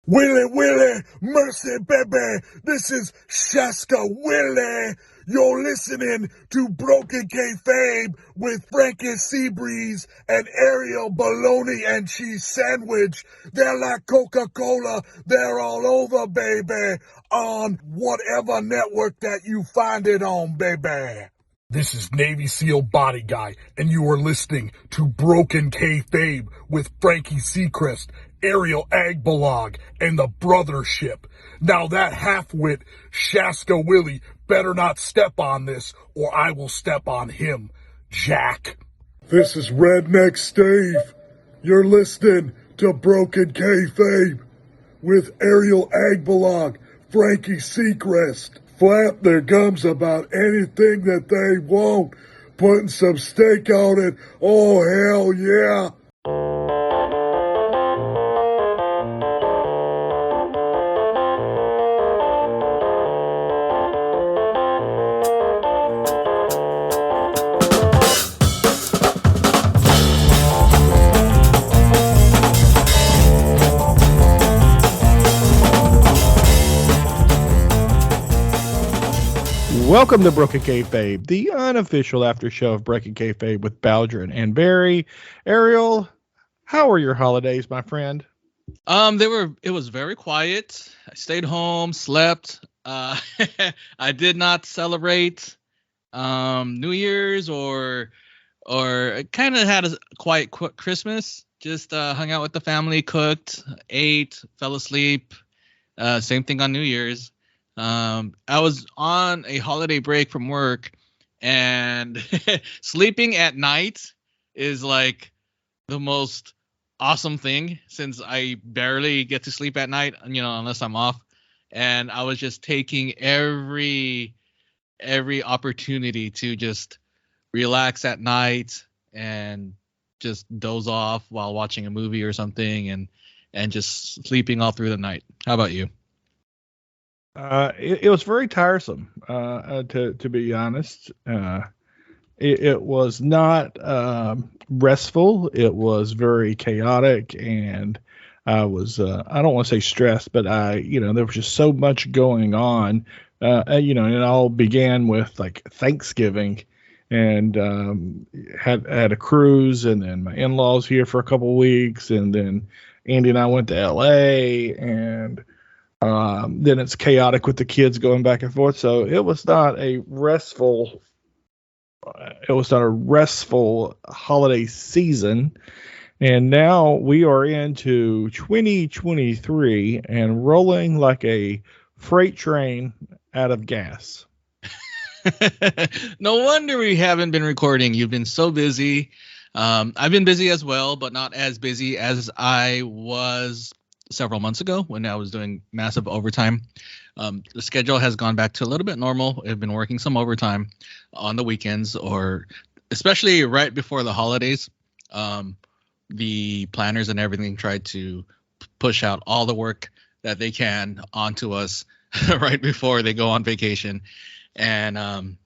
Willie, mercy, baby. This is Shaska Willie. You're listening to Broken Kayfabe with Frankie Seabreeze and Ariel Bologna and Cheese Sandwich. They're like Coca-Cola. They're all over, baby, on whatever network that you find it on, baby. This is Navy SEAL Body Guy, and you are listening to Broken Kayfabe with Frankie Seacrest, Ariel Agbalog, and the Brothership. Now that half-wit, Shaska Willie, better not step on this, or I will step on him, Jack. This is Redneck Steve. You're listening to Broken Kayfabe with Ariel Agbalog, Frankie Seacrest. Flap their gums about anything that they want, putting some steak on it. Oh, hell yeah. Welcome to Broken Kayfabe, the unofficial after show of Breaking Kayfabe with Bowdren and Barry. Ariel, how were your holidays, my friend? It was very quiet. I stayed home, slept. I did not celebrate New Year's or kind of had a quiet Christmas. Just hung out with the family, cooked, ate, fell asleep. Same thing on New Year's. I was on a holiday break from work, and sleeping at night is like the most awesome thing, since I barely get to sleep at night, unless I'm off. And I was just taking every opportunity to just relax at night and just doze off while watching a movie or something, and just sleeping all through the night. How about you? It was very tiresome, to be honest. It was not restful. It was very chaotic, and I was I don't want to say stressed, but there was just so much going on. And it all began with like Thanksgiving, and had a cruise, and then my in-laws here for a couple of weeks, and then Andy and I went to LA, and then it's chaotic with the kids going back and forth. So it was not a restful holiday season. And now we are into 2023 and rolling like a freight train out of gas. No wonder we haven't been recording. You've been so busy. I've been busy as well, but not as busy as I was several months ago when I was doing massive overtime. The schedule has gone back to a little bit normal. I've been working some overtime on the weekends, or especially right before the holidays. The planners and everything try to push out all the work that they can onto us right before they go on vacation. And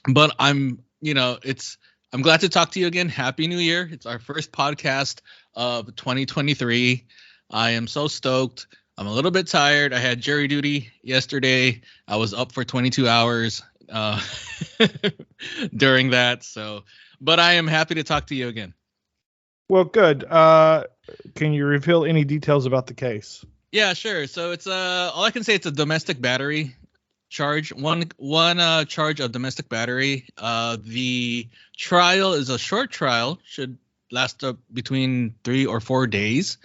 but I'm glad to talk to you again. Happy New Year. It's our first podcast of 2023. I am so stoked. I'm a little bit tired. I had jury duty yesterday. I was up for 22 hours during that. But I am happy to talk to you again. Well, good. Can you reveal any details about the case? Yeah, sure. So it's all I can say, it's a domestic battery charge. One charge of domestic battery. The trial is a short trial, should last between 3 or 4 days.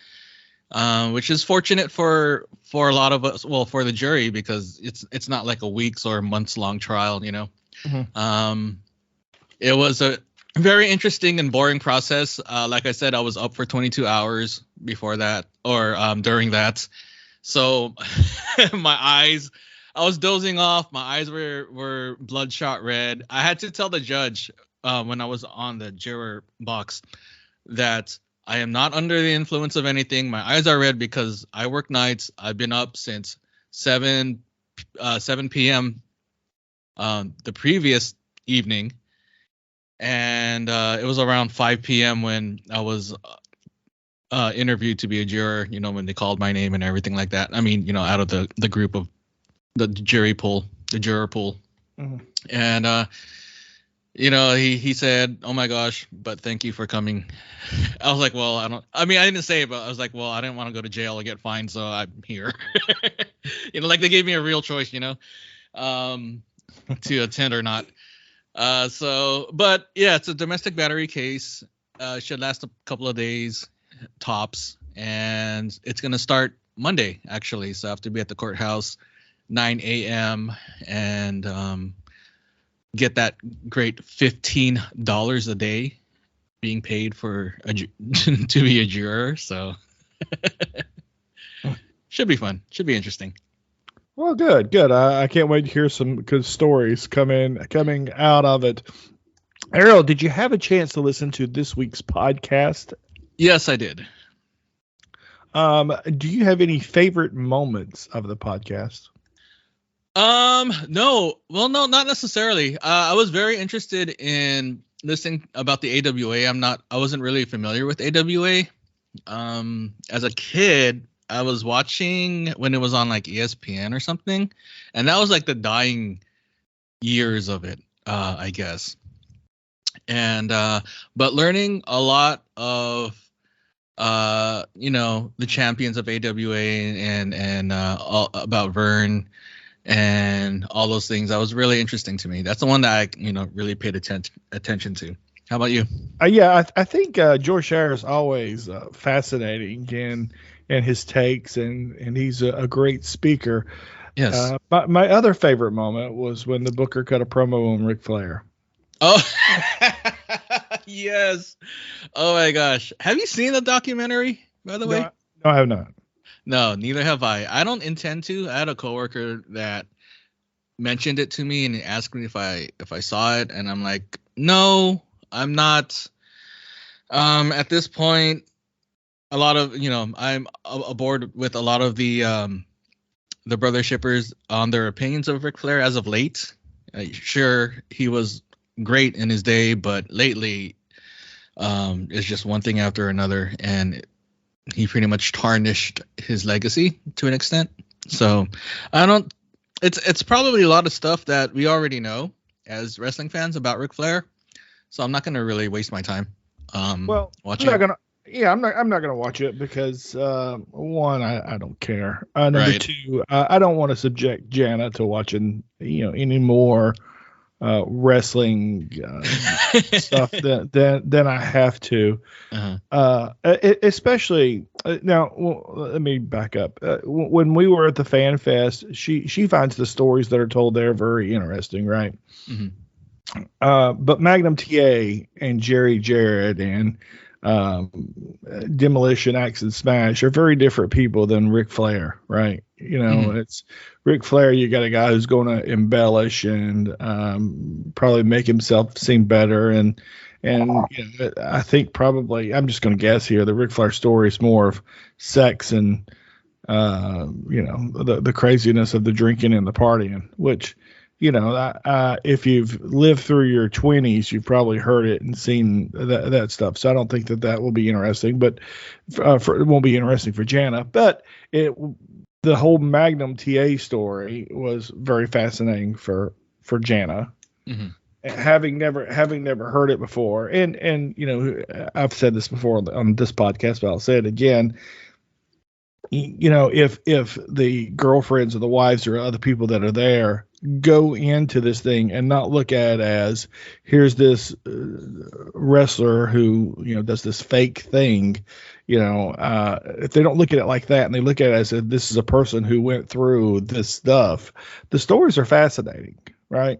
Which is fortunate for a lot of us. Well, for the jury, because it's not like a weeks or months long trial. Mm-hmm. It was a very interesting and boring process. Like I said, I was up for 22 hours before that, or during that. So my eyes, I was dozing off. My eyes were bloodshot red. I had to tell the judge when I was on the juror box that I am not under the influence of anything. My eyes are red because I work nights. I've been up since 7 p.m. The previous evening. And it was around 5 p.m. when I was interviewed to be a juror. You know, when they called my name and everything like that. I mean, you know, out of the group of the jury pool, the juror pool, and you know, he said, "Oh my gosh, but thank you for coming." I was like, "Well, I mean, I didn't say it, but I was like, well, I didn't want to go to jail or get fined, so I'm here." You know, like they gave me a real choice, you know, to attend or not. But yeah, it's a domestic battery case. Should last a couple of days tops, and it's gonna start Monday actually. So I have to be at the courthouse 9 a.m. and get that great $15 a day being paid for to be a juror. So should be fun. Should be interesting. Well, good. I can't wait to hear some good stories coming out of it. Ariel, did you have a chance to listen to this week's podcast? Yes, I did. Do you have any favorite moments of the podcast? No. Well, no, not necessarily. I was very interested in listening about the AWA. I wasn't really familiar with AWA. As a kid, I was watching when it was on like ESPN or something, and that was like the dying years of it, I guess. And but learning a lot of you know, the champions of AWA and all about Vern and all those things, that was really interesting to me. That's the one that I, you know, really paid attention to. How about you? Yeah, I think George Shire is always fascinating in his takes, and he's a great speaker. Yes. My other favorite moment was when the Booker cut a promo on Ric Flair. Oh, yes. Oh my gosh. Have you seen the documentary, by the way? No, I have not. No, neither have I. I don't intend to. I had a coworker that mentioned it to me and asked me if I saw it, and I'm like, no, I'm not. At this point, a lot of, you know, I'm aboard with a lot of the brother shippers on their opinions of Ric Flair as of late. Sure, he was great in his day, but lately, it's just one thing after another, and he pretty much tarnished his legacy to an extent. So I don't. It's probably a lot of stuff that we already know as wrestling fans about Ric Flair. So I'm not going to really waste my time. Watching. I'm not gonna watch it because one, I don't care. Number Right. two, I don't want to subject Jana to watching any more wrestling stuff than I have to. Especially now. Well, let me back up. When we were at the Fan Fest, she finds the stories that are told there very interesting, right? Mm-hmm. But Magnum TA and Jerry Jarrett and Demolition Axe and Smash are very different people than Ric Flair, right? It's Ric Flair. You got a guy who's going to embellish and probably make himself seem better, and I think probably, I'm just going to guess here, the Ric Flair story is more of sex and the craziness of the drinking and the partying, which if you've lived through your 20s, you've probably heard it and seen that stuff. So I don't think that will be interesting, but it won't be interesting for Jana. But the whole Magnum TA story was very fascinating for Jana, having never heard it before. And I've said this before on this podcast, but I'll say it again. If the girlfriends or the wives or other people that are there go into this thing and not look at it as, here's this wrestler who does this fake thing, if they don't look at it like that and they look at it as this is a person who went through this stuff, the stories are fascinating, right?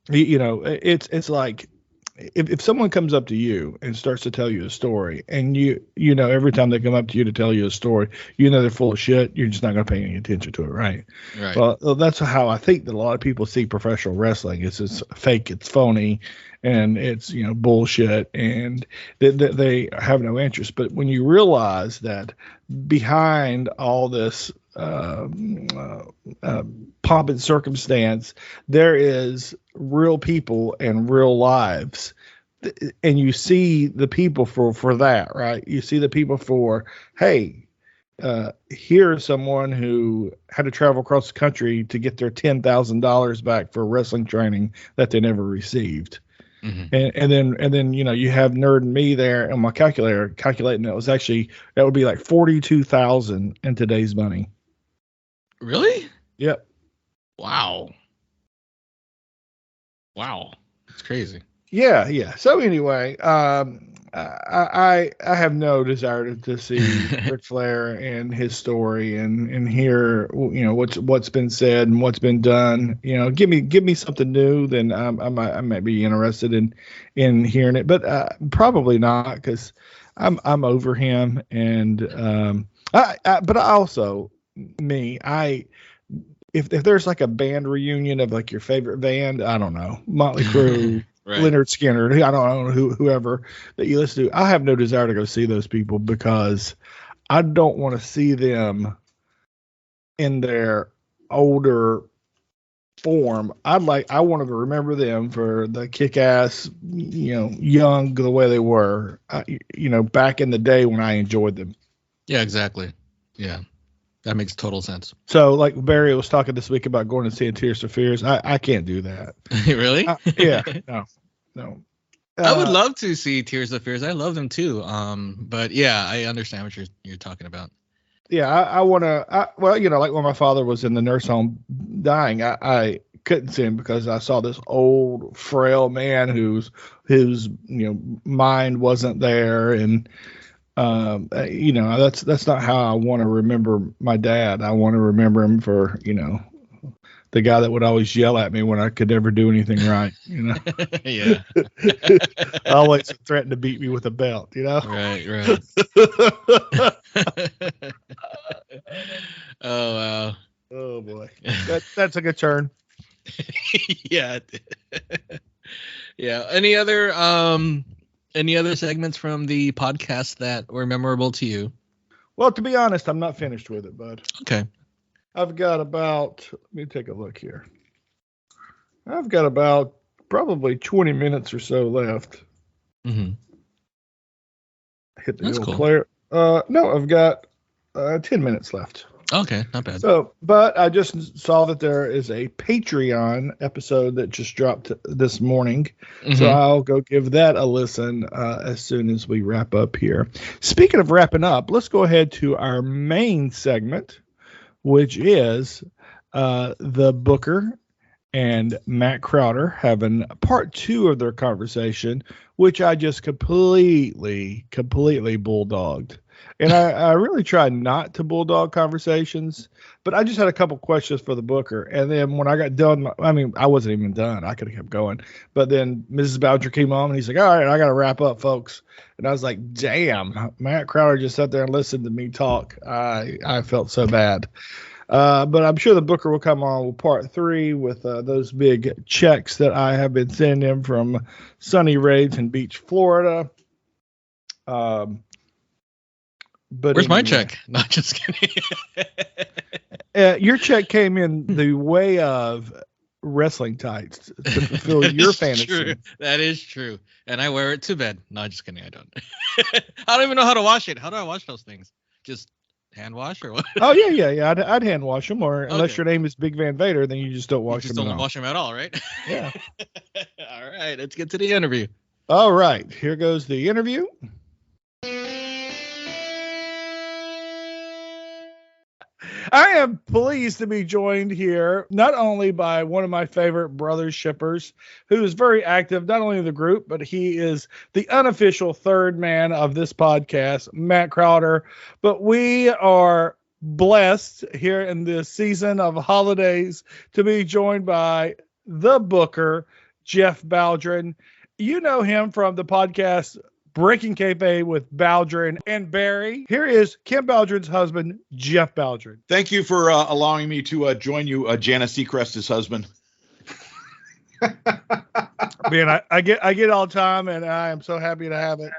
It's like, if someone comes up to you and starts to tell you a story, and every time they come up to you to tell you a story, they're full of shit, you're just not going to pay any attention to it, right? Well, that's how I think that a lot of people see professional wrestling. It's fake, it's phony, and it's bullshit, and they have no interest. But when you realize that behind all this pomp and circumstance, there is real people and real lives and you see the people for that, right? You see the people for, hey, here's someone who had to travel across the country to get their $10,000 back for wrestling training that they never received. Mm-hmm. And then you have nerd and me there on my calculator calculating that would be like 42,000 in today's money. Really? Yep. Wow. That's crazy. Yeah. So anyway, I have no desire to see Ric Flair and his story and hear what's been said and what's been done. Give me something new, then I might be interested in hearing it, but probably not, because I'm over him. And but I also if there's like a band reunion of like your favorite band, I don't know, Motley Crue. Right. Leonard Skinner, I don't know whoever that you listen to. I have no desire to go see those people because I don't want to see them in their older form. I want to remember them for the kick-ass, young, the way they were, back in the day when I enjoyed them. Yeah, exactly. Yeah, that makes total sense. So, like Barry was talking this week about going and seeing Tears for Fears. I can't do that. Really? Yeah. No. I would love to see Tears of Fears. I love them too. But yeah, I understand what you're talking about. Yeah, I want to. Like when my father was in the nurse home dying, I couldn't see him because I saw this old, frail man whose mind wasn't there, and that's not how I want to remember my dad. I want to remember him for the guy that would always yell at me when I could never do anything right. Yeah. Always threatened to beat me with a belt. Right. Oh wow. Oh boy, that's a good turn. Yeah. Yeah. Any other segments from the podcast that were memorable to you? Well, to be honest, I'm not finished with it, bud. Okay. I've got let me take a look here. I've got about probably 20 minutes or so left. Mm-hmm. Hit the That's old cool. player. No, I've got 10 minutes left. Okay, not bad. So, but I just saw that there is a Patreon episode that just dropped this morning. Mm-hmm. So I'll go give that a listen as soon as we wrap up here. Speaking of wrapping up, let's go ahead to our main segment, which is the Booker and Matt Crowder having part 2 of their conversation, which I just completely bulldogged. And I really try not to bulldog conversations, but I just had a couple questions for the Booker. And then when I got done, I wasn't even done. I could have kept going. But then Mrs. Bowdren came on and he's like, all right, I got to wrap up, folks. And I was like, damn, Matt Crowder just sat there and listened to me talk. I felt so bad. But I'm sure the Booker will come on with part 3 with those big checks that I have been sending him from sunny Raven Beach, Florida. But where's my check? Not just kidding. Your check came in the way of wrestling tights to fulfill your fantasy. True. That is true. And I wear it to bed. No, just kidding. I don't. I don't even know how to wash it. How do I wash those things? Just hand wash or what? Oh, yeah. I'd hand wash them, or unless your name is Big Van Vader, then you just don't wash them. You just don't wash them at all, right? Yeah. All right. Let's get to the interview. All right. Here goes the interview. I am pleased to be joined here not only by one of my favorite brother shippers, who is very active, not only in the group, but he is the unofficial third man of this podcast, Matt Crowder. But we are blessed here in this season of holidays to be joined by the Booker, Jeff Bowdren. You know him from the podcast Breaking Kayfabe with Bowdren and Barry. Here is Kim Bowdren's husband, Jeff Bowdren. Thank you for allowing me to join you, Janice Seacrest's husband. Man, I get it all the time, and I am so happy to have it.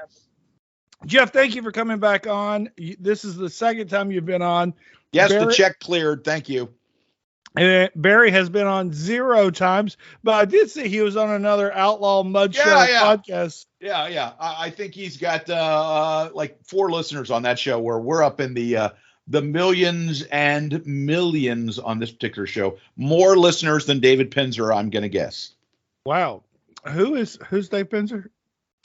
Jeff, thank you for coming back on. This is the second time you've been on. Yes, Barry, the check cleared. Thank you. And Barry has been on 0 times, but I did see he was on another Outlaw Mud Show podcast. Yeah. I think he's got like 4 listeners on that show, where we're up in the millions and millions on this particular show. More listeners than David Pinzer, I'm going to guess. Wow. Who's Dave Pinzer?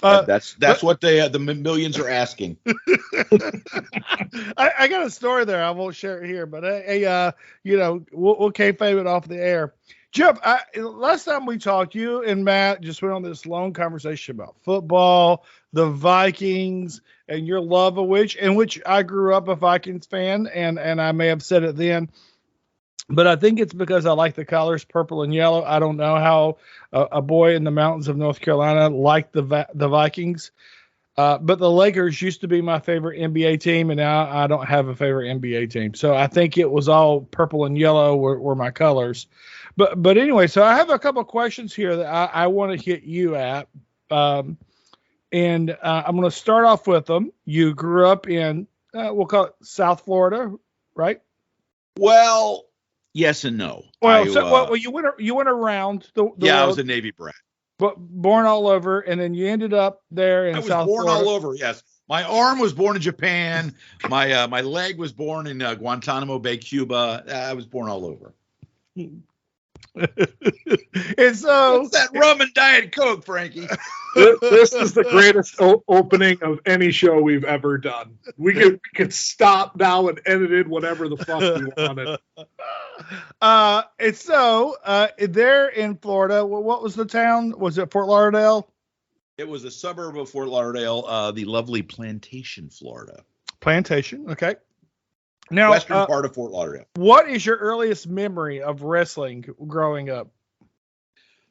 That's what the millions are asking. I got a story there. I won't share it here, but we'll kayfabe it off the air. Jeff, last time we talked, you and Matt just went on this long conversation about football, the Vikings, and your love of which I grew up a Vikings fan, and I may have said it then. But I think it's because I like the colors purple and yellow. I don't know how a boy in the mountains of North Carolina liked the Vikings. But the Lakers used to be my favorite NBA team, and now I don't have a favorite NBA team. So I think it was all purple and yellow were my colors. But anyway, so I have a couple of questions here that I want to hit you at. And I'm going to start off with them. You grew up in, we'll call it South Florida, right? Well, yes and no. Well, you went around the yeah, world, I was a Navy brat. but born all over, and then you ended up there in South Florida. I was born all over. Yes, my arm was born in Japan. My leg was born in Guantanamo Bay, Cuba. I was born all over. And so what's that rum and Diet Coke, Frankie? This is the greatest opening of any show we've ever done. We could stop now and edit in whatever the fuck we wanted. And so there in Florida, what was the town? Was it Fort Lauderdale? It was a suburb of Fort Lauderdale, the lovely Plantation, Florida. Plantation, okay. Now, western part of Fort Lauderdale. What is your earliest memory of wrestling growing up?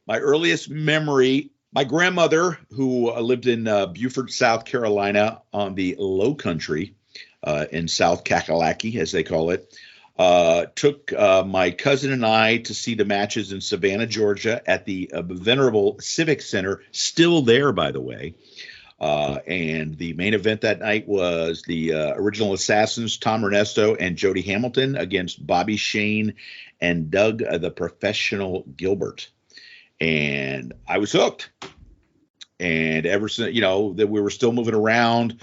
My earliest memory, my grandmother, who lived in Beaufort, South Carolina, on the Low Country, in South Kakalaki, as they call it, took my cousin and I to see the matches in Savannah, Georgia, at the venerable Civic Center, still there, by the way. And the main event that night was the original Assassins, Tom Ernesto and Jody Hamilton, against Bobby Shane and Doug, the Professional Gilbert. And I was hooked. And ever since, that we were still moving around.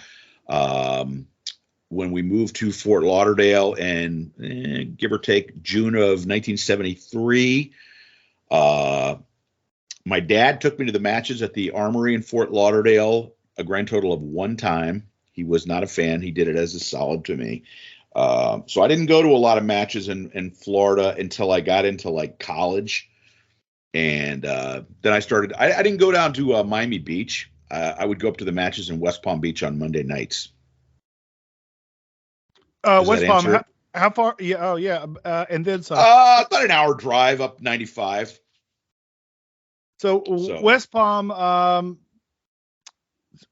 When we moved to Fort Lauderdale and give or take June of 1973, my dad took me to the matches at the Armory in Fort Lauderdale a grand total of 1 time. He was not a fan. He did it as a solid to me. So I didn't go to a lot of matches in Florida until I got into like college. And then I started, I didn't go down to Miami Beach. I would go up to the matches in West Palm Beach on Monday nights. West Palm, how far? Yeah. Oh, yeah. And then some. About an hour drive up 95. So West Palm. Yeah.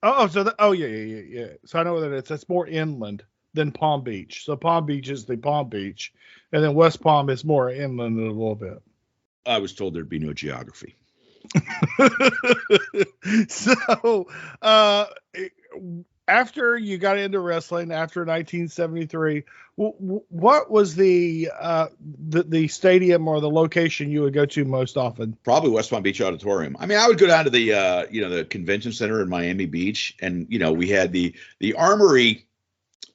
So I know what that is. That's more inland than Palm Beach. So Palm Beach is the Palm Beach, and then West Palm is more inland a little bit. I was told there'd be no geography. So, after you got into wrestling after 1973, what was the stadium or the location you would go to most often? Probably West Palm Beach Auditorium. I mean, I would go down to the the convention center in Miami Beach, and we had the Armory.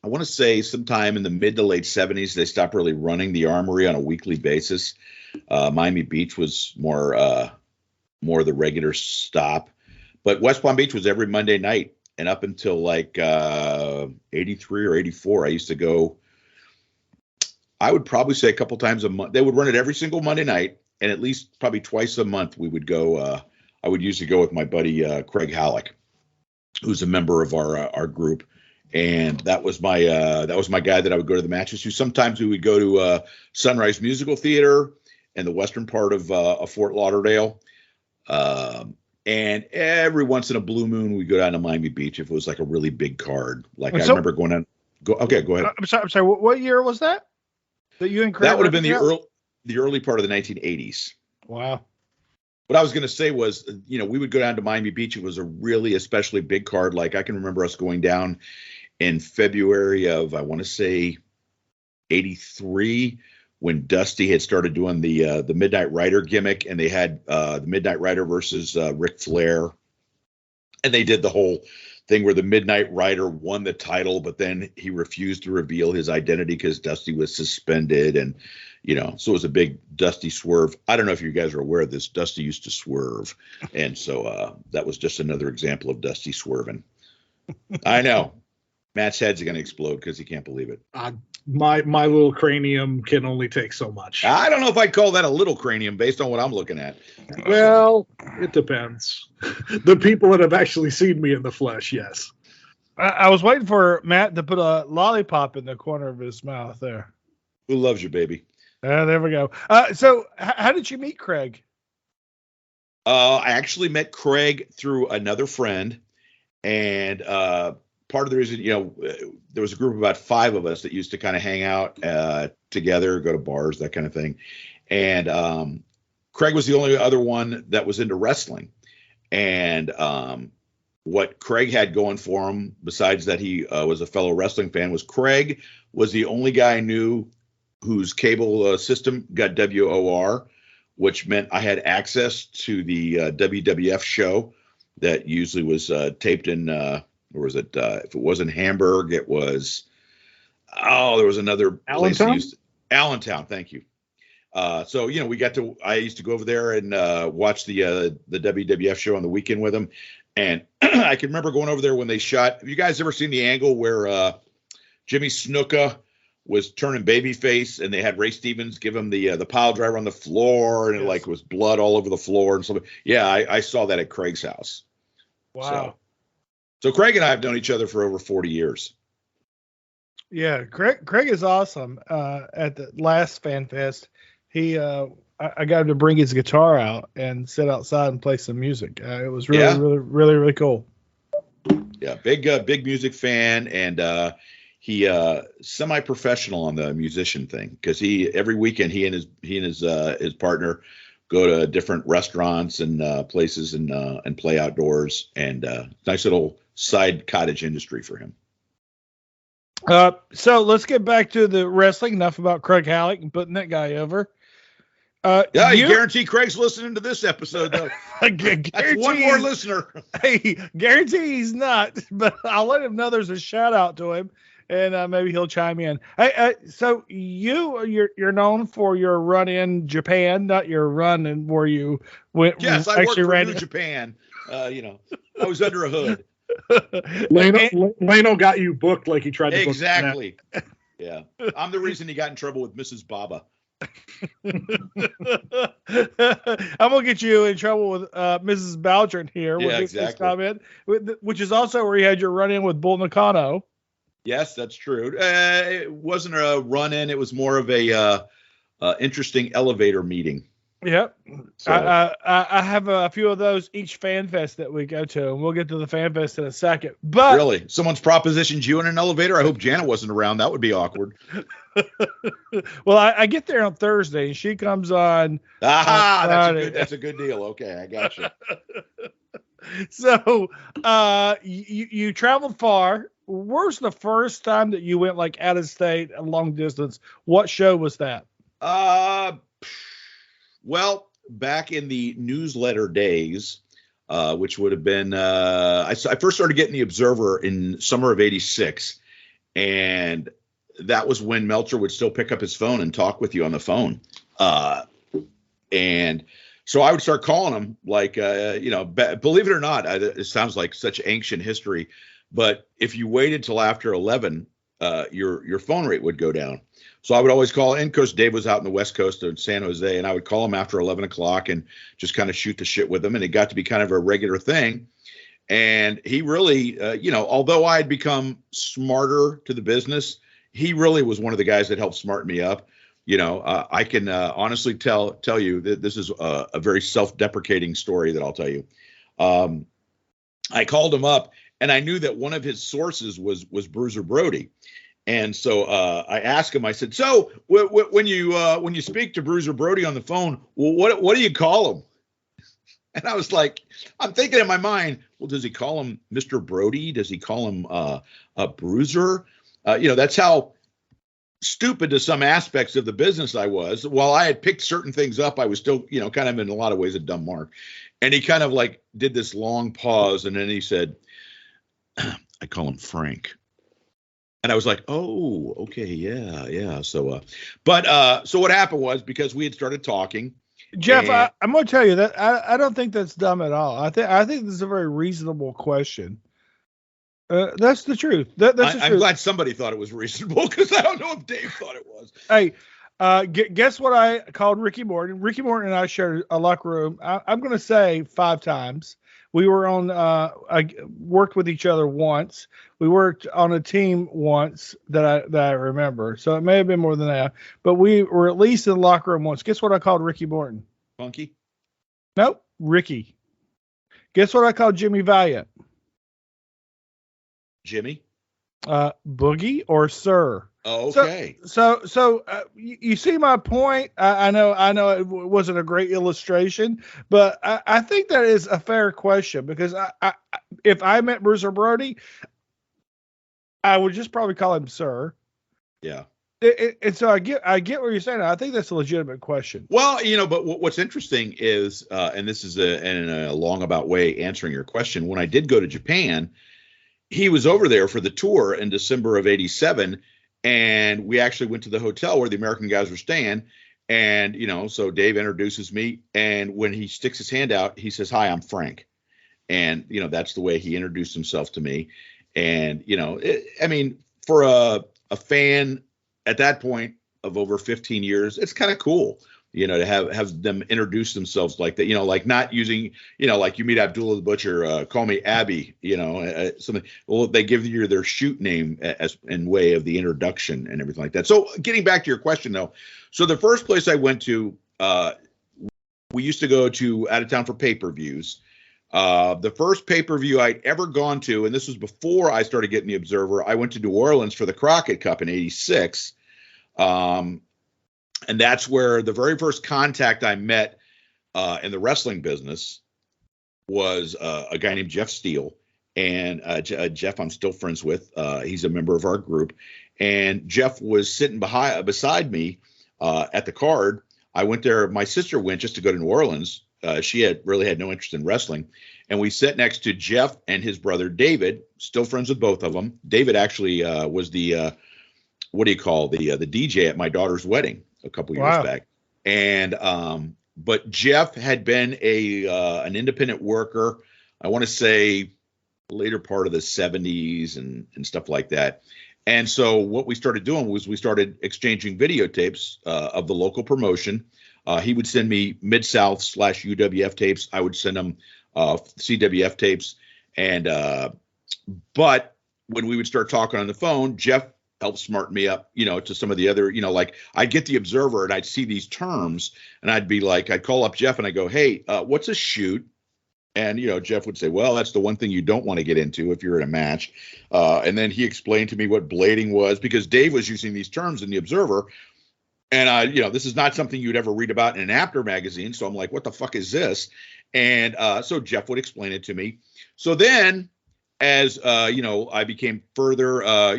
I want to say sometime in the mid to late 70s, they stopped really running the Armory on a weekly basis. Miami Beach was more the regular stop, but West Palm Beach was every Monday night. And up until like 83 or 84, I used to go, I would probably say a couple times a month. They would run it every single Monday night. And at least probably twice a month we would go. I would usually go with my buddy Craig Halleck, who's a member of our group. And that was my guy that I would go to the matches to. Sometimes we would go to Sunrise Musical Theater in the western part of Fort Lauderdale. And every once in a blue moon, we go down to Miami Beach if it was like a really big card. Like I remember going on. Okay, go ahead. I'm sorry. What year was that? That you and Craig? That would have been the early part of the 1980s. Wow. What I was going to say was, we would go down to Miami Beach. It was a really especially big card. Like I can remember us going down in February of, I want to say, 83. when Dusty had started doing the Midnight Rider gimmick, and they had the Midnight Rider versus Ric Flair, and they did the whole thing where the Midnight Rider won the title, but then he refused to reveal his identity because Dusty was suspended, and so it was a big Dusty swerve. I don't know if you guys are aware of this. Dusty used to swerve, and so that was just another example of Dusty swerving. I know. Matt's head's going to explode because he can't believe it. My little cranium can only take so much. I don't know if I'd call that a little cranium based on what I'm looking at. Well, it depends. The people that have actually seen me in the flesh, yes. I was waiting for Matt to put a lollipop in the corner of his mouth there. Who loves you, baby? There we go. So how did you meet Craig? I actually met Craig through another friend, and part of the reason, there was a group of about 5 of us that used to kind of hang out together, go to bars, that kind of thing. And Craig was the only other one that was into wrestling. And what Craig had going for him, besides that he was a fellow wrestling fan, was Craig was the only guy I knew whose cable system got WOR, which meant I had access to the WWF show that usually was taped in or was it, if it wasn't Hamburg, it was, there was another place. Allentown, thank you. So, I used to go over there and watch the WWF show on the weekend with him. And I can remember going over there when they shot. Have you guys ever seen the angle where Jimmy Snuka was turning babyface and they had Ray Stevens give him the pile driver on the floor, and it was blood all over the floor and something? Yeah, I saw that at Craig's house. Wow. So Craig and I have known each other for over 40 years. Yeah, Craig is awesome. At the last Fan Fest, I got him to bring his guitar out and sit outside and play some music. It was really cool. Yeah, big music fan, and he semi-professional on the musician thing, because every weekend he and his partner go to different restaurants and places and play outdoors, and nice little side cottage industry for him. So let's get back to the wrestling. Enough about Craig Halleck and putting that guy over. You guarantee Craig's listening to this episode, though. That's one more listener. Hey, guarantee he's not, but I'll let him know there's a shout out to him, and maybe he'll chime in. Hey, so you're known for your run in Japan, not your run in where you went. Yes, I worked for New Japan. I was under a hood. Leno got you booked like he tried to book. Exactly. Yeah, I'm the reason he got in trouble with Mrs. Baba. I'm gonna get you in trouble with Mrs. Bowdren here. Yeah, exactly. Comment, which is also where you had your run in with Bull Nakano. Yes, that's true. It wasn't a run in; it was more of a interesting elevator meeting. Yep. So. I have a few of those each Fan Fest that we go to, and we'll get to the Fan Fest in a second. But really, someone's propositioned you in an elevator? I hope Janet wasn't around. That would be awkward. Well, I get there on Thursday, and she comes on. That's a good deal. Okay, I got you. So, you traveled far. Where's the first time that you went out of state, a long distance? What show was that? Well, back in the newsletter days, which would have been, I first started getting the Observer in summer of '86, and that was when Meltzer would still pick up his phone and talk with you on the phone. And so I would start calling him, believe it or not, it sounds like such ancient history, but if you waited till after 11, your phone rate would go down. So I would always call in, because Dave was out in the West Coast of San Jose, and I would call him after 11 o'clock and just kind of shoot the shit with him. And it got to be kind of a regular thing. And he really, although I had become smarter to the business, he really was one of the guys that helped smarten me up. I can honestly tell you that this is a very self-deprecating story that I'll tell you. I called him up, and I knew that one of his sources was Bruiser Brody. And so I asked him, I said, so when you speak to Bruiser Brody on the phone, well, what do you call him? And I was like, I'm thinking in my mind, well, does he call him Mr. Brody? Does he call him a Bruiser? That's how stupid to some aspects of the business I was. While I had picked certain things up, I was still, kind of in a lot of ways a dumb mark. And he kind of like did this long pause, and then he said, I call him Frank. And I was like, oh, okay, yeah. So, so what happened was, because we had started talking, Jeff, I'm going to tell you that I don't think that's dumb at all. I think this is a very reasonable question. That's the truth. I'm glad somebody thought it was reasonable, because I don't know if Dave thought it was. Hey, guess what I called Ricky Morton? Ricky Morton and I shared a locker room. I'm going to say 5 times. We were on. I worked with each other once. We worked on a team once that I remember. So it may have been more than that. But we were at least in the locker room once. Guess what I called Ricky Morton? Funky? Nope, Ricky. Guess what I called Jimmy Valiant? Jimmy? Boogie or Sir. Oh, okay. So you see my point. I know it wasn't a great illustration, but I think that is a fair question, because if I met Bruiser Brody, I would just probably call him Sir. Yeah. And so I get what you're saying. I think that's a legitimate question. Well, but what's interesting is, and this is in a long about way answering your question, when I did go to Japan, he was over there for the tour in December of '87. And we actually went to the hotel where the American guys were staying. And, so Dave introduces me. And when he sticks his hand out, he says, hi, I'm Frank. And, that's the way he introduced himself to me. And, for a fan at that point of over 15 years, it's kind of cool, to have them introduce themselves like that, like not using, like you meet Abdullah the Butcher, call me Abby, something. Well, they give you their shoot name as in way of the introduction and everything like that. So getting back to your question though, so the first place I went to, we used to go to out of town for pay-per-views. The first pay-per-view I'd ever gone to, and this was before I started getting the Observer, I went to New Orleans for the Crockett Cup in '86. And that's where the very first contact I met in the wrestling business was a guy named Jeff Steele. And Jeff, I'm still friends with. He's a member of our group. And Jeff was sitting beside me at the card. I went there. My sister went just to go to New Orleans. She really had no interest in wrestling. And we sat next to Jeff and his brother David, still friends with both of them. David actually was the the DJ at my daughter's wedding a couple years back. And but Jeff had been an independent worker, I want to say later part of the 70s and stuff like that. And so what we started doing was we started exchanging videotapes of the local promotion. He would send me Mid-South / UWF tapes. I would send him CWF tapes. And but when we would start talking on the phone, Jeff helped smarten me up, to some of the other, like I'd get the Observer and I'd see these terms and I'd call up Jeff and I go, hey, what's a shoot? And, Jeff would say, well, that's the one thing you don't want to get into if you're in a match. And then he explained to me what blading was, because Dave was using these terms in the Observer. And, this is not something you'd ever read about in an After magazine. So I'm like, what the fuck is this? And so Jeff would explain it to me. So then as, I became further,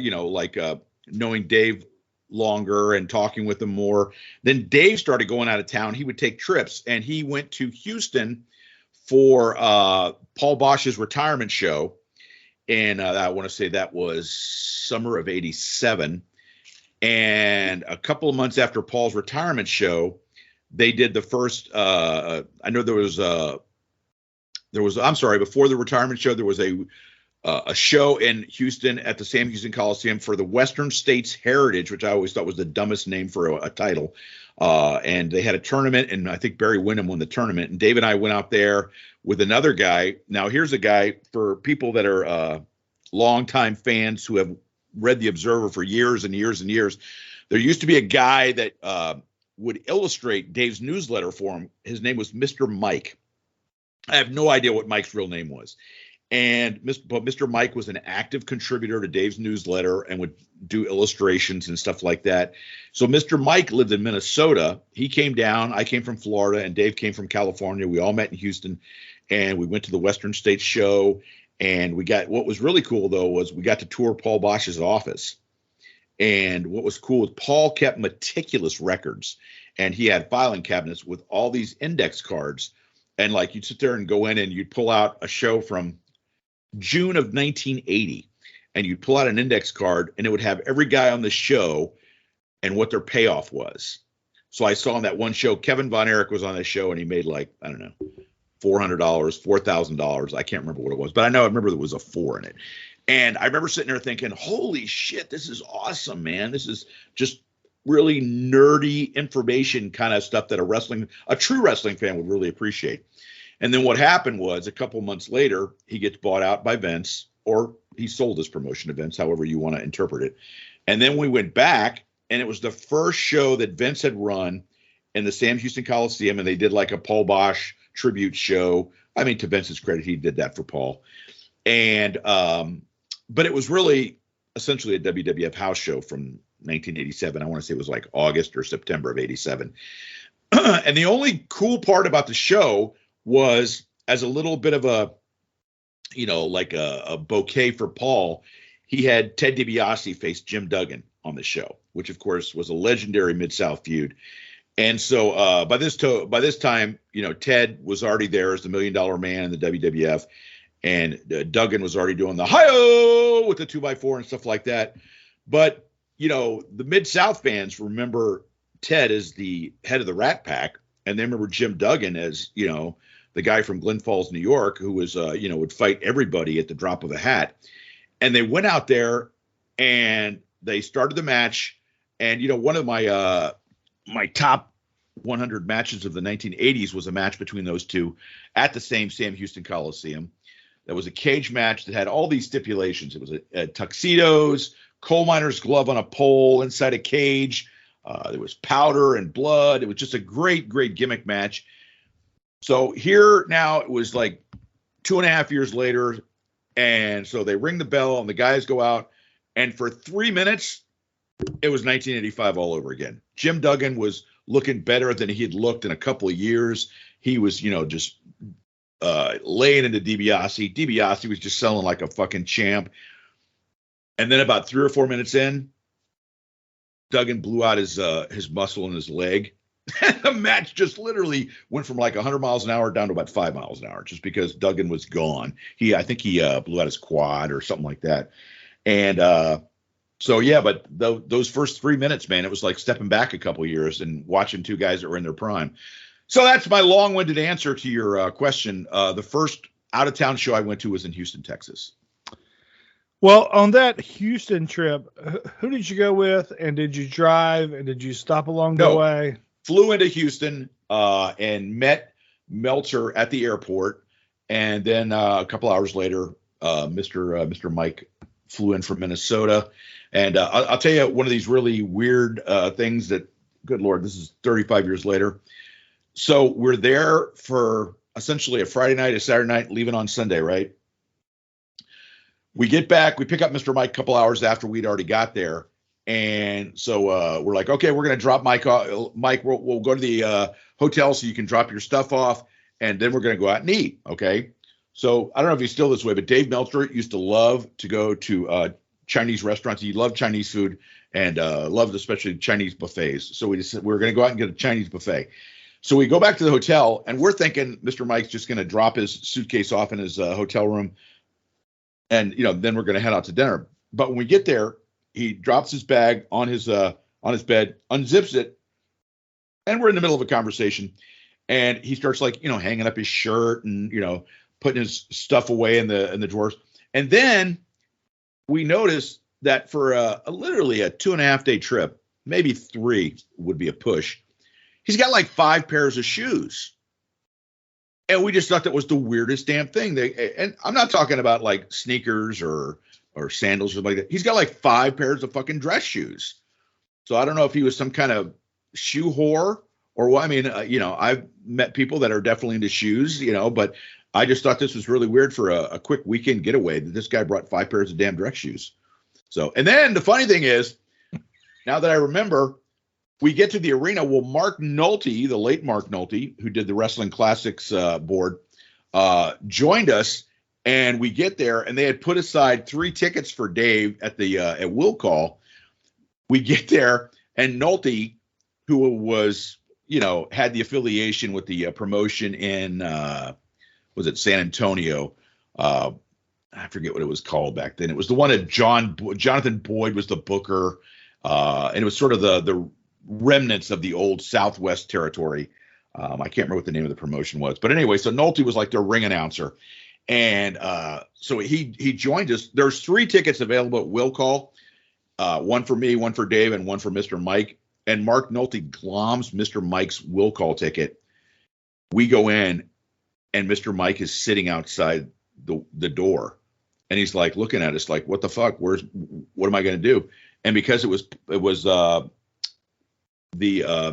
knowing Dave longer and talking with him more, then Dave started going out of town. He would take trips, and he went to Houston for Paul Bosch's retirement show. And I want to say that was summer of '87. And a couple of months after Paul's retirement show, they did the first, I know before the retirement show, there was a show in Houston at the Sam Houston Coliseum for the Western States Heritage, which I always thought was the dumbest name for a title. And they had a tournament, and I think Barry Windham won the tournament. And Dave and I went out there with another guy. Now, here's a guy for people that are longtime fans who have read the Observer for years and years and years. There used to be a guy that would illustrate Dave's newsletter for him. His name was Mr. Mike. I have no idea what Mike's real name was. But Mr. Mike was an active contributor to Dave's newsletter and would do illustrations and stuff like that. So Mr. Mike lived in Minnesota. He came down. I came from Florida, and Dave came from California. We all met in Houston, and we went to the Western States show. And what was really cool, though, was we got to tour Paul Bosch's office. And what was cool was Paul kept meticulous records, and he had filing cabinets with all these index cards. And like you'd sit there and go in and you'd pull out a show from June of 1980, and you'd pull out an index card, and it would have every guy on the show and what their payoff was. So I saw on that one show, Kevin Von Erich was on the show, and he made like, I don't know, $400, $4,000. I can't remember what it was, but I remember there was a 4 in it. And I remember sitting there thinking, holy shit, this is awesome, man. This is just really nerdy information kind of stuff that a true wrestling fan would really appreciate. And then what happened was a couple months later, he gets bought out by Vince, or he sold his promotion to Vince, however you want to interpret it. And then we went back, and it was the first show that Vince had run in the Sam Houston Coliseum, and they did like a Paul Bosch tribute show. I mean, to Vince's credit, he did that for Paul. And but it was really essentially a WWF house show from 1987. I want to say it was like August or September of 87. And the only cool part about the show was, as a little bit of a, like a bouquet for Paul, he had Ted DiBiase face Jim Duggan on the show, which of course was a legendary Mid-South feud. And so by this time, Ted was already there as the $1 Million Man in the WWF. And Duggan was already doing the hi-oh with the 2x4 and stuff like that. But, the Mid-South fans remember Ted as the head of the Rat Pack. And they remember Jim Duggan as, the guy from Glen Falls, New York, who was, would fight everybody at the drop of a hat. And they went out there and they started the match. And, one of my top 100 matches of the 1980s was a match between those two at the same Sam Houston Coliseum. That was a cage match that had all these stipulations. It was a tuxedos, coal miner's glove on a pole inside a cage. There was powder and blood. It was just a great, great gimmick match. So here now it was like 2.5 years later. And so they ring the bell and the guys go out. And for 3 minutes, it was 1985 all over again. Jim Duggan was looking better than he had looked in a couple of years. He was, just laying into DiBiase. DiBiase was just selling like a fucking champ. And then about 3 or 4 minutes in, Duggan blew out his muscle in his leg. And the match just literally went from like 100 miles an hour down to about 5 miles an hour, just because Duggan was gone. I think he blew out his quad or something like that. And so, yeah, but those first 3 minutes, man, it was like stepping back a couple of years and watching two guys that were in their prime. So that's my long-winded answer to your question. The first out-of-town show I went to was in Houston, Texas. Well, on that Houston trip, who did you go with, and did you drive, and did you stop along the way? Flew into Houston and met Meltzer at the airport, and then a couple hours later, Mr. Mike flew in from Minnesota. And I'll tell you one of these really weird things that, good Lord, this is 35 years later. So we're there for essentially a Friday night, a Saturday night, leaving on Sunday, right? We get back, we pick up Mr. Mike a couple hours after we'd already got there. And so we're like, okay, we're going to drop Mike off. Mike, we'll go to the hotel so you can drop your stuff off. And then we're going to go out and eat. Okay. So I don't know if he's still this way, but Dave Meltzer used to love to go to Chinese restaurants. He loved Chinese food and loved especially Chinese buffets. So we just said, we're going to go out and get a Chinese buffet. So we go back to the hotel, and we're thinking Mr. Mike's just going to drop his suitcase off in his hotel room, and then we're going to head out to dinner. But when we get there, he drops his bag on his bed, unzips it, and we're in the middle of a conversation, and he starts hanging up his shirt and putting his stuff away in the drawers, and then we notice that for literally a 2.5 day trip, maybe 3 would be a push, he's got like 5 pairs of shoes. And we just thought that was the weirdest damn thing. And I'm not talking about like sneakers or sandals or something like that. He's got like 5 pairs of fucking dress shoes. So I don't know if he was some kind of shoe whore or what. I mean, I've met people that are definitely into shoes, but I just thought this was really weird for a quick weekend getaway that this guy brought 5 pairs of damn dress shoes. So, and then the funny thing is, now that I remember, we get to the arena. Well, Mark Nolte, the late Mark Nolte, who did the Wrestling Classics board, joined us, and we get there, and they had put aside 3 tickets for Dave at will call. we get there, and Nolte, who was, had the affiliation with the promotion in, was it San Antonio? I forget what it was called back then. It was the one that Jonathan Boyd was the booker, and it was sort of the remnants of the old Southwest territory. I can't remember what the name of the promotion was, but anyway, so Nolte was like their ring announcer, and so he joined us. There's 3 tickets available at will call, one for me, one for Dave, and one for Mr. Mike. And Mark Nolte gloms Mr. Mike's will call ticket. We go in, and Mr. Mike is sitting outside the door, and he's like looking at us like, what the fuck? What am I going to do? And because it was the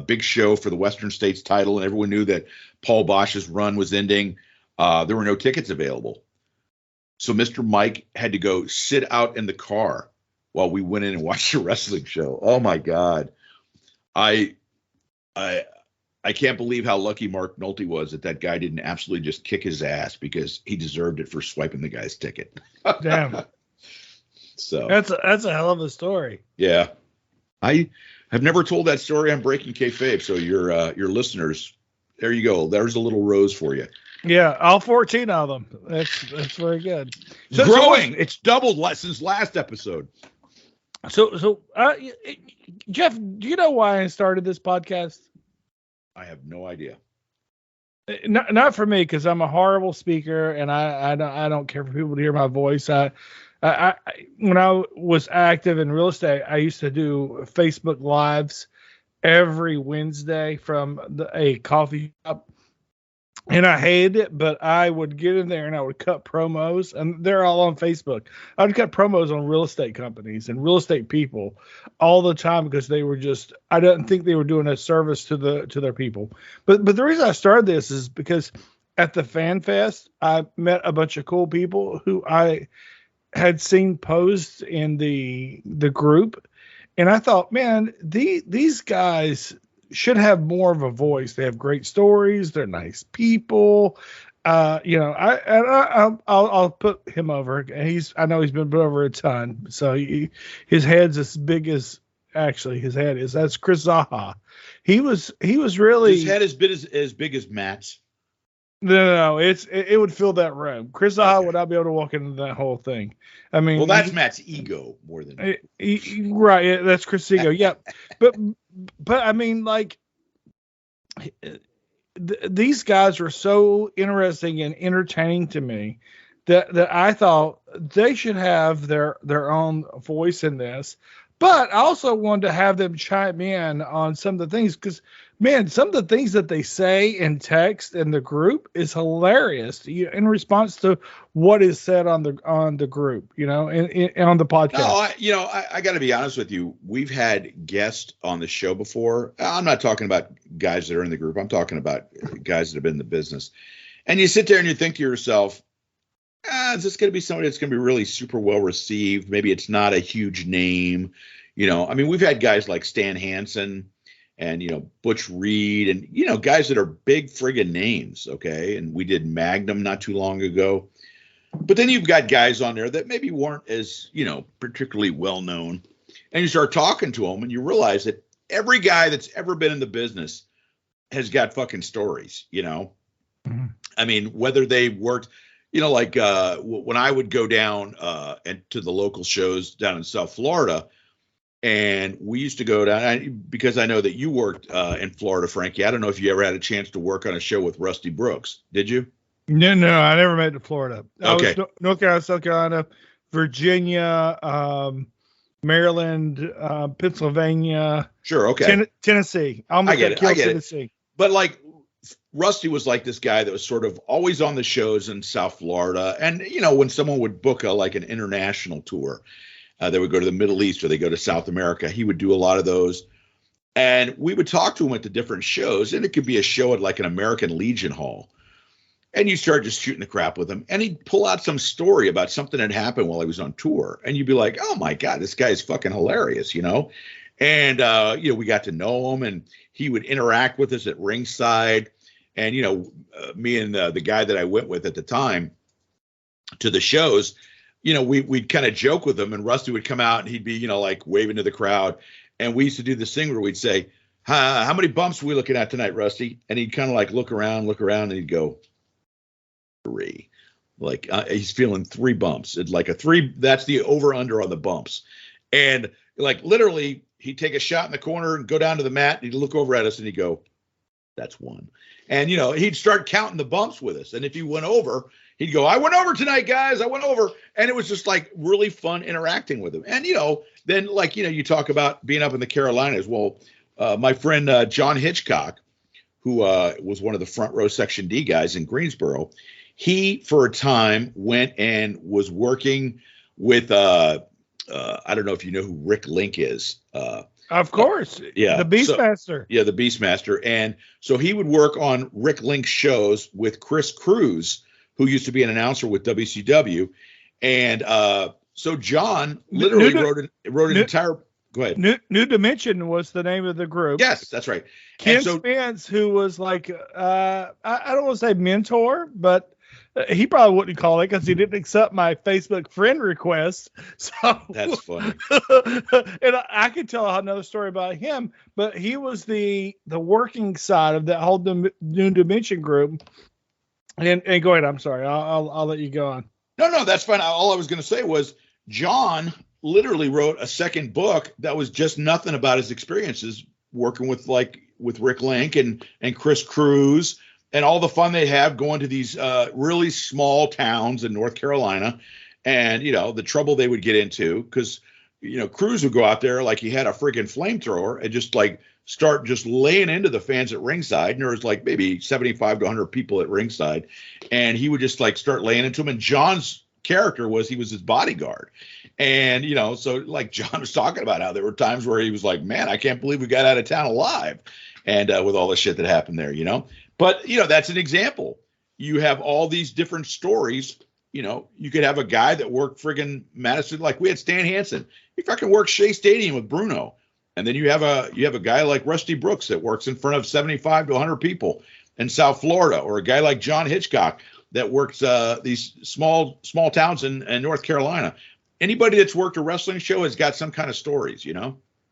big show for the Western States title, and everyone knew that Paul Bosch's run was ending, there were no tickets available. So Mr. Mike had to go sit out in the car while we went in and watched the wrestling show. Oh my God. I can't believe how lucky Mark Nolte was that guy didn't absolutely just kick his ass, because he deserved it for swiping the guy's ticket. Damn. So that's a hell of a story. Yeah. I have never told that story on Breaking Kayfabe, so your listeners, there you go. There's a little rose for you. Yeah, all 14 of them. That's very good. So, growing. It's doubled since last episode. So Jeff, do you know why I started this podcast? I have no idea. Not for me, because I'm a horrible speaker, and I don't care for people to hear my voice. I when I was active in real estate, I used to do Facebook Lives every Wednesday from a coffee shop. And I hated it, but I would get in there and I would cut promos, and they're all on Facebook. I would cut promos on real estate companies and real estate people all the time, because they were just, I didn't think they were doing a service to their people. But the reason I started this is because at the Fan Fest, I met a bunch of cool people who I had seen posed in the group. And I thought, man, these guys should have more of a voice. They have great stories. They're nice people. I'll put him over. I know he's been put over a ton. So his head's as big as his head is. That's Chris Zaha. He was really, his head is as big as Matt's. No, it would fill that room. Chris Zaha would not be able to walk into that whole thing. I mean, well, that's Matt's ego more than right. That's Chris' ego. Yeah, but I mean, like, these guys were so interesting and entertaining to me that I thought they should have their own voice in this. But I also wanted to have them chime in on some of the things, because, man, some of the things that they say in text in the group is hilarious in response to what is said on the group, and on the podcast. No, I got to be honest with you. We've had guests on the show before. I'm not talking about guys that are in the group. I'm talking about guys that have been in the business. And you sit there and you think to yourself, is this going to be somebody that's going to be really super well received? Maybe it's not a huge name. I mean, we've had guys like Stan Hansen and, Butch Reed and, guys that are big friggin' names. Okay. And we did Magnum not too long ago. But then you've got guys on there that maybe weren't as, particularly well known. And you start talking to them and you realize that every guy that's ever been in the business has got fucking stories, Mm-hmm. I mean, whether they worked, like when I would go down and to the local shows down in South Florida, and we used to go down, because I know that you worked in Florida, Frankie. I don't know if you ever had a chance to work on a show with Rusty Brooks. Did you? No, I never made it to Florida. Okay. I was North Carolina, South Carolina, Virginia, Maryland, Pennsylvania. Sure. Okay. Tennessee. I get it. Tennessee. But like, Rusty was like this guy that was sort of always on the shows in South Florida. And, when someone would book an international tour, they would go to the Middle East or they go to South America. He would do a lot of those. And we would talk to him at the different shows. And it could be a show at like an American Legion Hall. And you start just shooting the crap with him. And he'd pull out some story about something that happened while he was on tour. And you'd be like, oh, my God, this guy is fucking hilarious, And, we got to know him. And he would interact with us at ringside. And, me and the guy that I went with at the time to the shows, we'd kind of joke with him, and Rusty would come out and he'd be, like waving to the crowd. And we used to do this thing where we'd say, how many bumps are we looking at tonight, Rusty? And he'd kind of like look around, and he'd go, 3. Like he's feeling 3 bumps. It's like a 3. That's the over under on the bumps. And like literally, he'd take a shot in the corner and go down to the mat. And he'd look over at us and he'd go, that's 1. And, he'd start counting the bumps with us. And if he went over, he'd go, I went over tonight, guys. I went over. And it was just like really fun interacting with him. And, then like, you talk about being up in the Carolinas. Well, my friend John Hitchcock, who was one of the front row Section D guys in Greensboro, he, for a time, went and was working with, I don't know if you know who Rick Link is. Of course. Yeah. The Beastmaster. The Beastmaster. And so he would work on Rick Link's shows with Chris Cruz, who used to be an announcer with WCW. And so John literally wrote an entire. Go ahead. New Dimension was the name of the group. Yes, that's right. Ken Spence, who was like, I don't want to say mentor, but he probably wouldn't call it because he didn't accept my Facebook friend request. So that's funny. And I could tell another story about him, but he was the working side of that whole New Dimension group. And go ahead. I'm sorry. I'll let you go on. No, that's fine. All I was going to say was John literally wrote a second book that was just nothing about his experiences working with Rick Link and Chris Cruz and all the fun they have going to these really small towns in North Carolina, and the trouble they would get into because Cruz would go out there like he had a freaking flamethrower and just like start just laying into the fans at ringside. And there was like maybe 75 to 100 people at ringside, and he would just like start laying into them. And John's character was he was his bodyguard. And, so like John was talking about how there were times where he was like, man, I can't believe we got out of town alive. And with all the shit that happened there, but, that's an example. You have all these different stories. You could have a guy that worked friggin' Madison. Like we had Stan Hansen. He fucking worked Shea Stadium with Bruno. And then you have a guy like Rusty Brooks that works in front of 75 to 100 people in South Florida, or a guy like John Hitchcock that works these small towns in North Carolina. Anybody that's worked a wrestling show has got some kind of stories,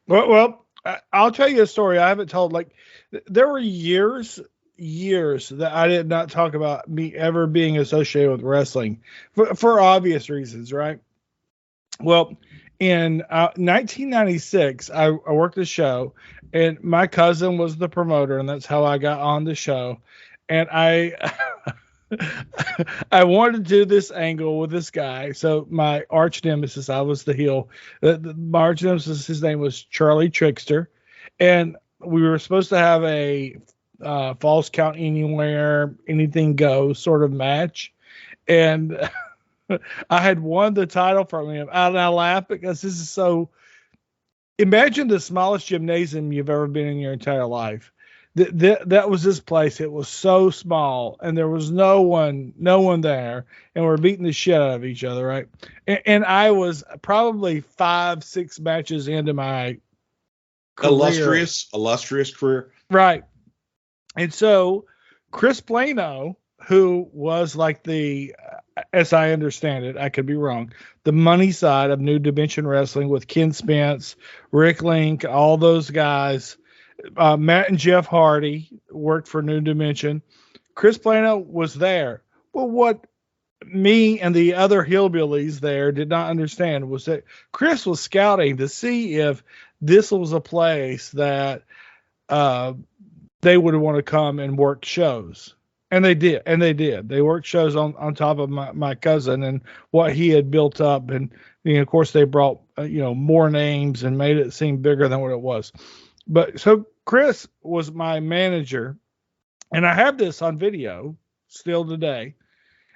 Well, I'll tell you a story I haven't told. Like there were years that I did not talk about me ever being associated with wrestling for obvious reasons, right? Well, in 1996, I worked the show, and my cousin was the promoter, and that's how I got on the show. And I wanted to do this angle with this guy. So my arch nemesis, I was the heel. My arch nemesis, his name was Charlie Trickster, and we were supposed to have a false count anywhere, anything goes sort of match. And I had won the title from him. And I laugh because this is so. Imagine the smallest gymnasium you've ever been in your entire life. That was this place. It was so small, and there was no one there, and we're beating the shit out of each other, right? And I was probably 5-6 matches into my career. illustrious career, right? And so Chris Plano, who was like the, as I understand it, I could be wrong, the money side of New Dimension Wrestling with Ken Spence, Rick Link, all those guys. Matt and Jeff Hardy worked for New Dimension. Chris Plano was there. Well, what me and the other hillbillies there did not understand was that Chris was scouting to see if this was a place that they would want to come and work shows. And they did. They worked shows on top of my cousin and what he had built up. And, of course, they brought, more names and made it seem bigger than what it was. But so Chris was my manager, and I have this on video still today.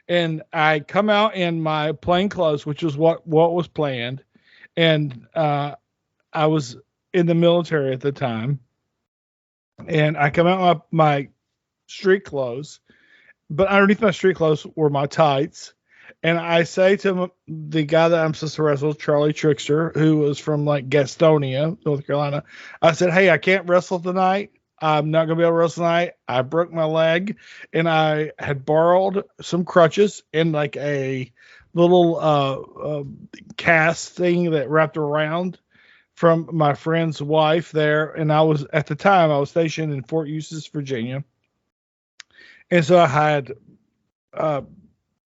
And I come out in my plain clothes, which was what was planned. And I was in the military at the time. And I come out in my street clothes, but underneath my street clothes were my tights. And I say to the guy that I'm supposed to wrestle, Charlie Trickster, who was from like Gastonia, North Carolina, I said, hey, I can't wrestle tonight. I'm not going to be able to wrestle tonight. I broke my leg, and I had borrowed some crutches and like a little cast thing that wrapped around from my friend's wife there, and I was stationed in Fort Eustis, Virginia, and so I had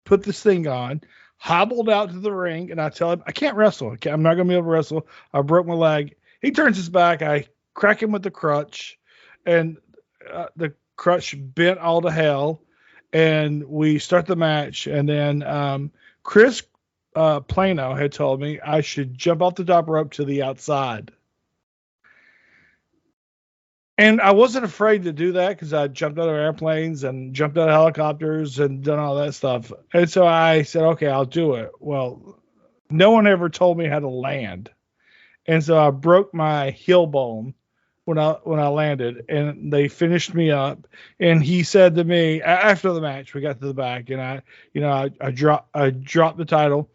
put this thing on, hobbled out to the ring, and I tell him, I can't wrestle. I'm not going to be able to wrestle. I broke my leg. He turns his back. I crack him with the crutch, and the crutch bent all to hell, and we start the match. And then Chris Plano had told me I should jump off the top rope to the outside. And I wasn't afraid to do that because I jumped out of airplanes and jumped out of helicopters and done all that stuff. And so I said, okay, I'll do it. Well, no one ever told me how to land. And so I broke my heel bone when I landed, and they finished me up. And he said to me after the match, we got to the back, and I dropped the title.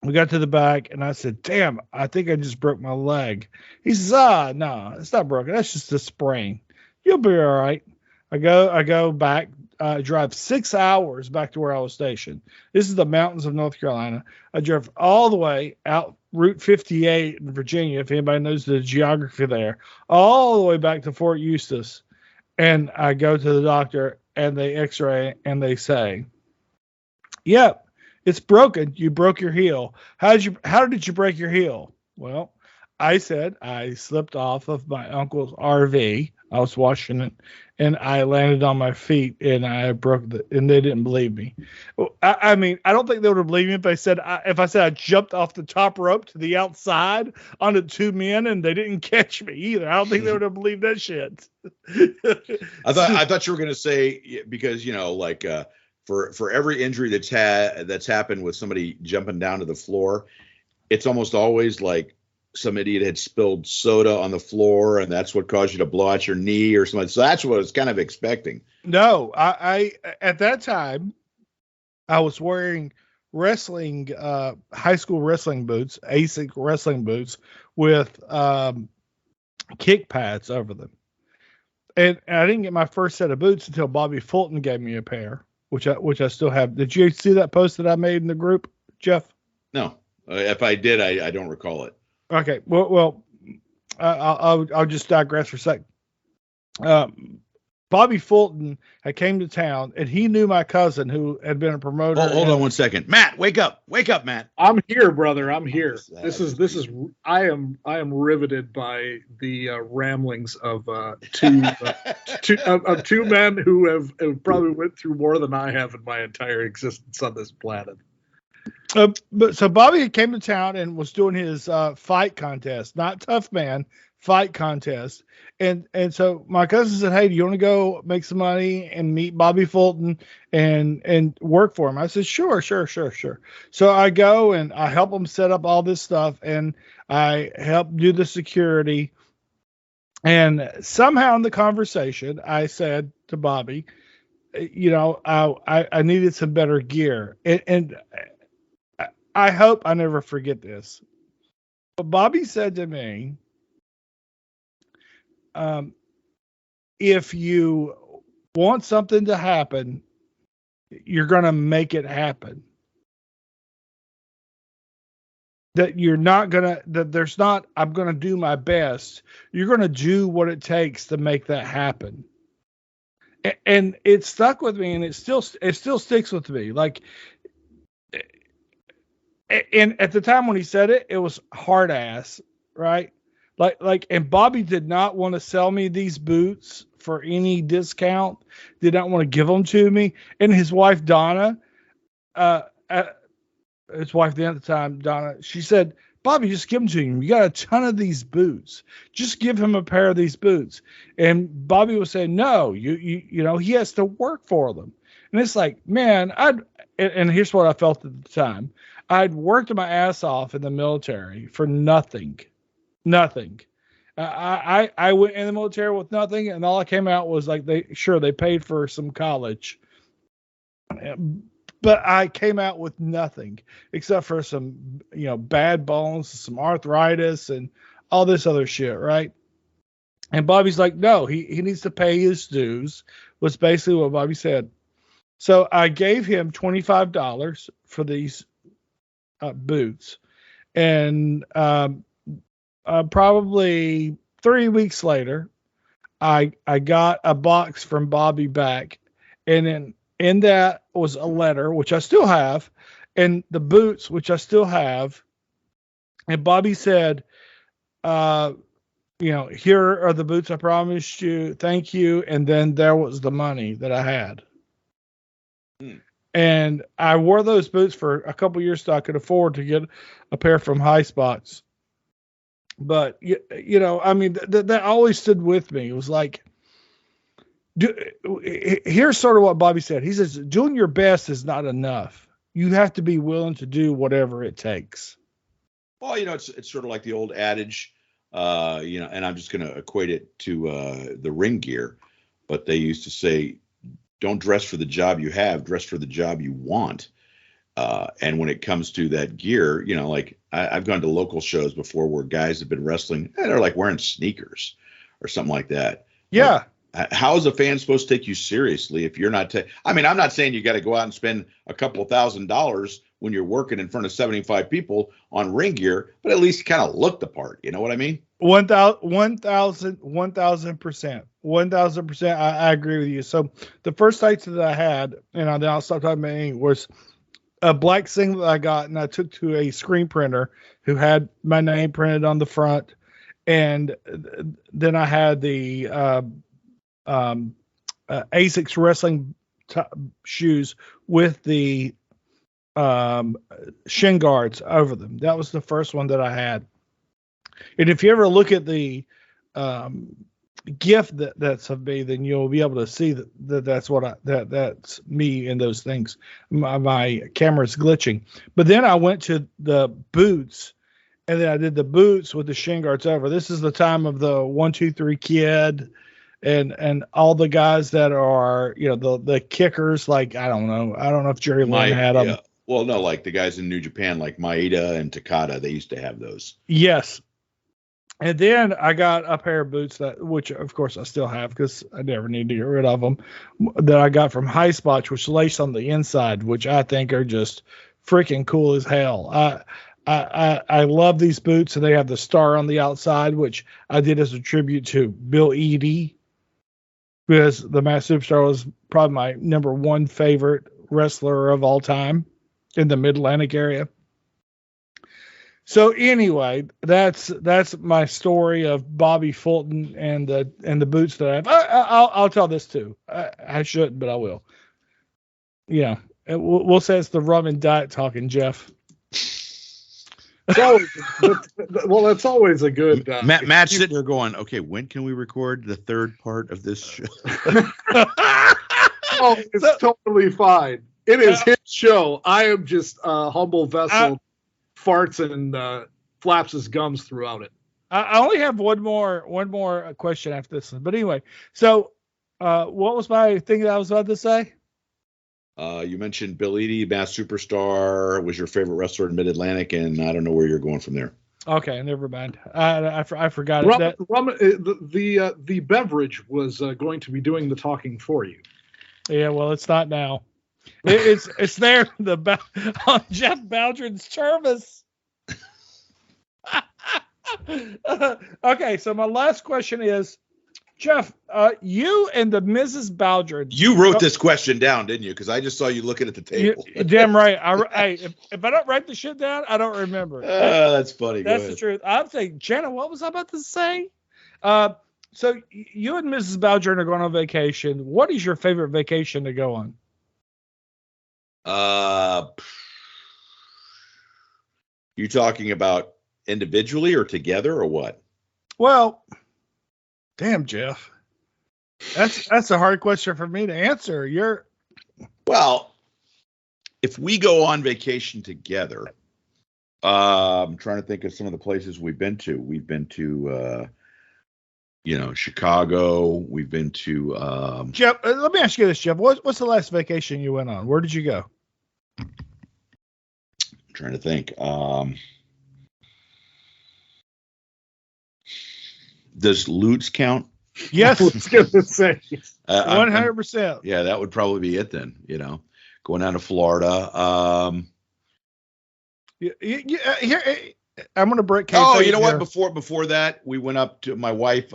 We got to the back, and I said, damn, I think I just broke my leg. He says, no, it's not broken. That's just a sprain. You'll be all right. I go back, drive 6 hours back to where I was stationed. This is the mountains of North Carolina. I drove all the way out Route 58 in Virginia, if anybody knows the geography there, all the way back to Fort Eustis. And I go to the doctor, and they x-ray, and they say, yep. It's broken. You broke your heel. How did you break your heel? Well, I said I slipped off of my uncle's RV. I was washing it, and I landed on my feet, and I broke and they didn't believe me. I mean, I don't think they would have believed me if I said I jumped off the top rope to the outside onto 2 men and they didn't catch me either. I don't think they would have believed that shit. I thought you were going to say, because, for every injury that's happened with somebody jumping down to the floor, it's almost always like some idiot had spilled soda on the floor, and that's what caused you to blow out your knee or something. So that's what I was kind of expecting. No, I at that time I was wearing wrestling high school wrestling boots, ASIC wrestling boots with kick pads over them, and I didn't get my first set of boots until Bobby Fulton gave me a pair. Which I still have. Did you see that post that I made in the group, Jeff? No, if I did, I don't recall it. Okay, well, I'll just digress for a second. Bobby Fulton had came to town, and he knew my cousin who had been a promoter. Hold on 1 second, Matt. Wake up, Matt. I'm here, brother. I'm here. This is. I am riveted by the ramblings of two men who have probably went through more than I have in my entire existence on this planet. But so Bobby came to town and was doing his fight contest, not Tough Man, fight contest. And so my cousin said, hey, do you want to go make some money and meet Bobby Fulton and work for him? I said, sure. So I go and I help him set up all this stuff, and I help do the security. And somehow in the conversation, I said to Bobby, I needed some better gear. And I hope I never forget this. But Bobby said to me, if you want something to happen, you're going to make it happen. That you're not going to, that there's not, I'm going to do my best. You're going to do what it takes to make that happen. And it stuck with me, and it still sticks with me. Like, and at the time when he said it, it was hard ass, right? And Bobby did not want to sell me these boots for any discount, did not want to give them to me. And his wife, Donna, his wife then at the time, Donna, she said, Bobby, just give them to him. You got a ton of these boots. Just give him a pair of these boots. And Bobby was saying, no, you know, he has to work for them. And it's like, man, and here's what I felt at the time. I'd worked my ass off in the military for nothing. I went in the military with nothing, and all I came out was like, they paid for some college, but I came out with nothing except for some, bad bones, some arthritis, and all this other shit, right? And Bobby's like, no, he needs to pay his dues, was basically what Bobby said. So I gave him $25 for these boots, and probably 3 weeks later, I got a box from Bobby back, and in that was a letter, which I still have, and the boots, which I still have. And Bobby said, here are the boots I promised you. Thank you. And then there was the money that I had. And I wore those boots for a couple years so I could afford to get a pair from High Spots. But, that always stood with me. It was like, here's sort of what Bobby said. He says, doing your best is not enough. You have to be willing to do whatever it takes. Well, it's sort of like the old adage, and I'm just going to equate it to the ring gear, but they used to say, don't dress for the job you have, dress for the job you want. And when it comes to that gear, like I've gone to local shows before where guys have been wrestling and they're like wearing sneakers or something like that. Yeah. How is a fan supposed to take you seriously if you're not? I'm not saying you got to go out and spend a couple of $1,000s when you're working in front of 75 people on ring gear, but at least kind of look the part. You know what I mean? 1,000%. 1,000%. I agree with you. So the first tights that I had, and then I'll stop talking about anything, was a black singlet I got, and I took to a screen printer who had my name printed on the front. And then I had the Asics wrestling shoes with the shin guards over them. That was the first one that I had. And if you ever look at the gift that's of me, then you'll be able to see that's that's me in those things. My camera's glitching. But then I went to the boots, and then I did the boots with the shin guards over. This is the time of the 1, 2, 3 Kid and all the guys that are, the kickers. Like, I don't know if Jerry Lynn had them. Yeah. Well, no, like the guys in New Japan, like Maeda and Takada, they used to have those. Yes. And then I got a pair of boots which of course I still have because I never need to get rid of them, that I got from High Spots, which lace on the inside, which I think are just freaking cool as hell. I love these boots, and they have the star on the outside, which I did as a tribute to Bill Eadie, because the Masked Superstar was probably my number one favorite wrestler of all time in the Mid-Atlantic area. So anyway, that's my story of Bobby Fulton and the boots that I have. I'll tell this too. I shouldn't, but I will. Yeah, we'll say it's the rum and diet talking, Jeff. That's always a good. Matt's sitting there going, "Okay, when can we record the third part of this show?" Oh, it's totally fine. It is his show. I am just a humble vessel. Farts and flaps his gums throughout it. I only have one more question after this one. But anyway, so what was my thing that I was about to say? You mentioned Bill Eadie, Masked Superstar was your favorite wrestler in Mid-Atlantic, and I don't know where you're going from there. Okay, never mind. I forgot it. The beverage was going to be doing the talking for you. Yeah, well, it's not now. It's there on Jeff Bowdren's service. Okay, so my last question is, Jeff, you and the Mrs. Bowdren. You wrote this question down, didn't you? Because I just saw you looking at the table. Damn right. If I don't write the shit down, I don't remember. That's funny. That's the truth. I'm saying, Jenna, what was I about to say? So you and Mrs. Bowdren are going on vacation. What is your favorite vacation to go on? You talking about individually or together or what? Well, damn, Jeff, that's a hard question for me to answer. Well, if we go on vacation together, I'm trying to think of some of the places we've been to. We've been to, Chicago. We've been to. Jeff, let me ask you this, Jeff. What's the last vacation you went on? Where did you go? I'm trying to think. Does Lutz count? Yes, I was going to say 100%. Yeah, that would probably be it then. Going down to Florida. I'm going to break. Oh, you know here. what? Before that, we went up to my wife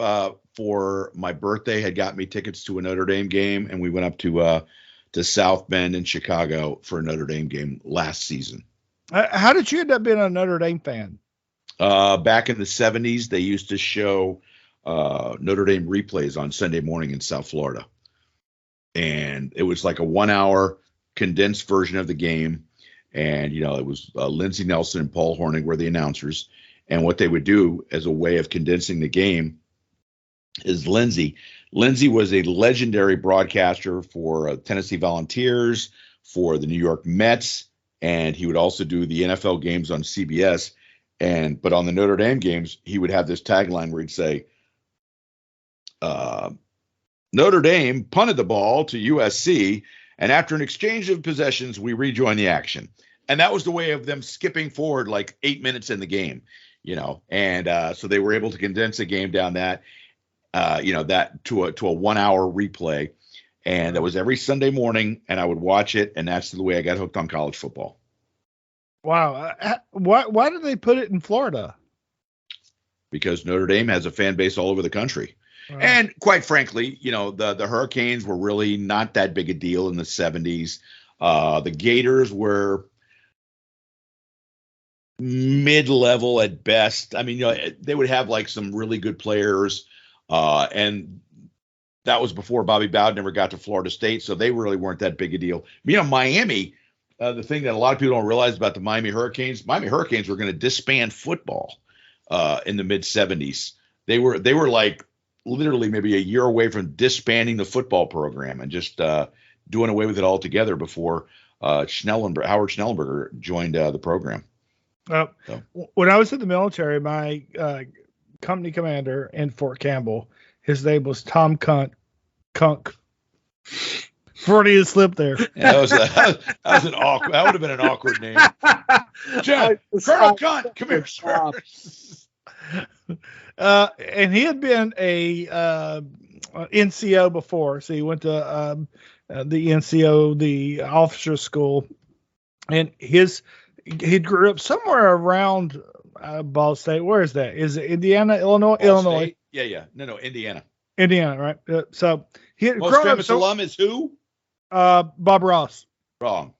for my birthday had got me tickets to a Notre Dame game, and we went up to South Bend in Chicago for a Notre Dame game last season. How did you end up being a Notre Dame fan? Back in the 70s, they used to show Notre Dame replays on Sunday morning in South Florida. And it was like a 1 hour condensed version of the game. And, it was Lindsey Nelson and Paul Hornung were the announcers. And what they would do as a way of condensing the game is Lindsey was a legendary broadcaster for Tennessee Volunteers, for the New York Mets, and he would also do the NFL games on CBS. But on the Notre Dame games, he would have this tagline where he'd say, Notre Dame punted the ball to USC, and after an exchange of possessions, we rejoin the action. And that was the way of them skipping forward like 8 minutes in the game, and so they were able to condense the game down that to a 1 hour replay. And that was every Sunday morning, and I would watch it, and that's the way I got hooked on college football. Wow. Why did they put it in Florida? Because Notre Dame has a fan base all over the country. Wow. And quite frankly, the Hurricanes were really not that big a deal in the 70s. The Gators were mid-level at best. I mean, they would have like some really good players, and that was before Bobby Bowdren never got to Florida State, so they really weren't that big a deal. Miami, the thing that a lot of people don't realize about the Miami Hurricanes were going to disband football in the mid-70s. They were like literally maybe a year away from disbanding the football program and just doing away with it altogether before Howard Schnellenberger joined the program. When I was in the military, my company commander in Fort Campbell, his name was Tom Kunk. Freudian slip there. Yeah, that was an awkward. That would have been an awkward name. Colonel Cunt, come here, sir. And he had been a NCO before, so he went to the NCO, the officer school, and he grew up somewhere around Ball State. Where is that? Is it Indiana, Illinois? Illinois. State? Yeah. No, Indiana. Indiana, right? So he had most famous alum is who? Bob Ross. Wrong.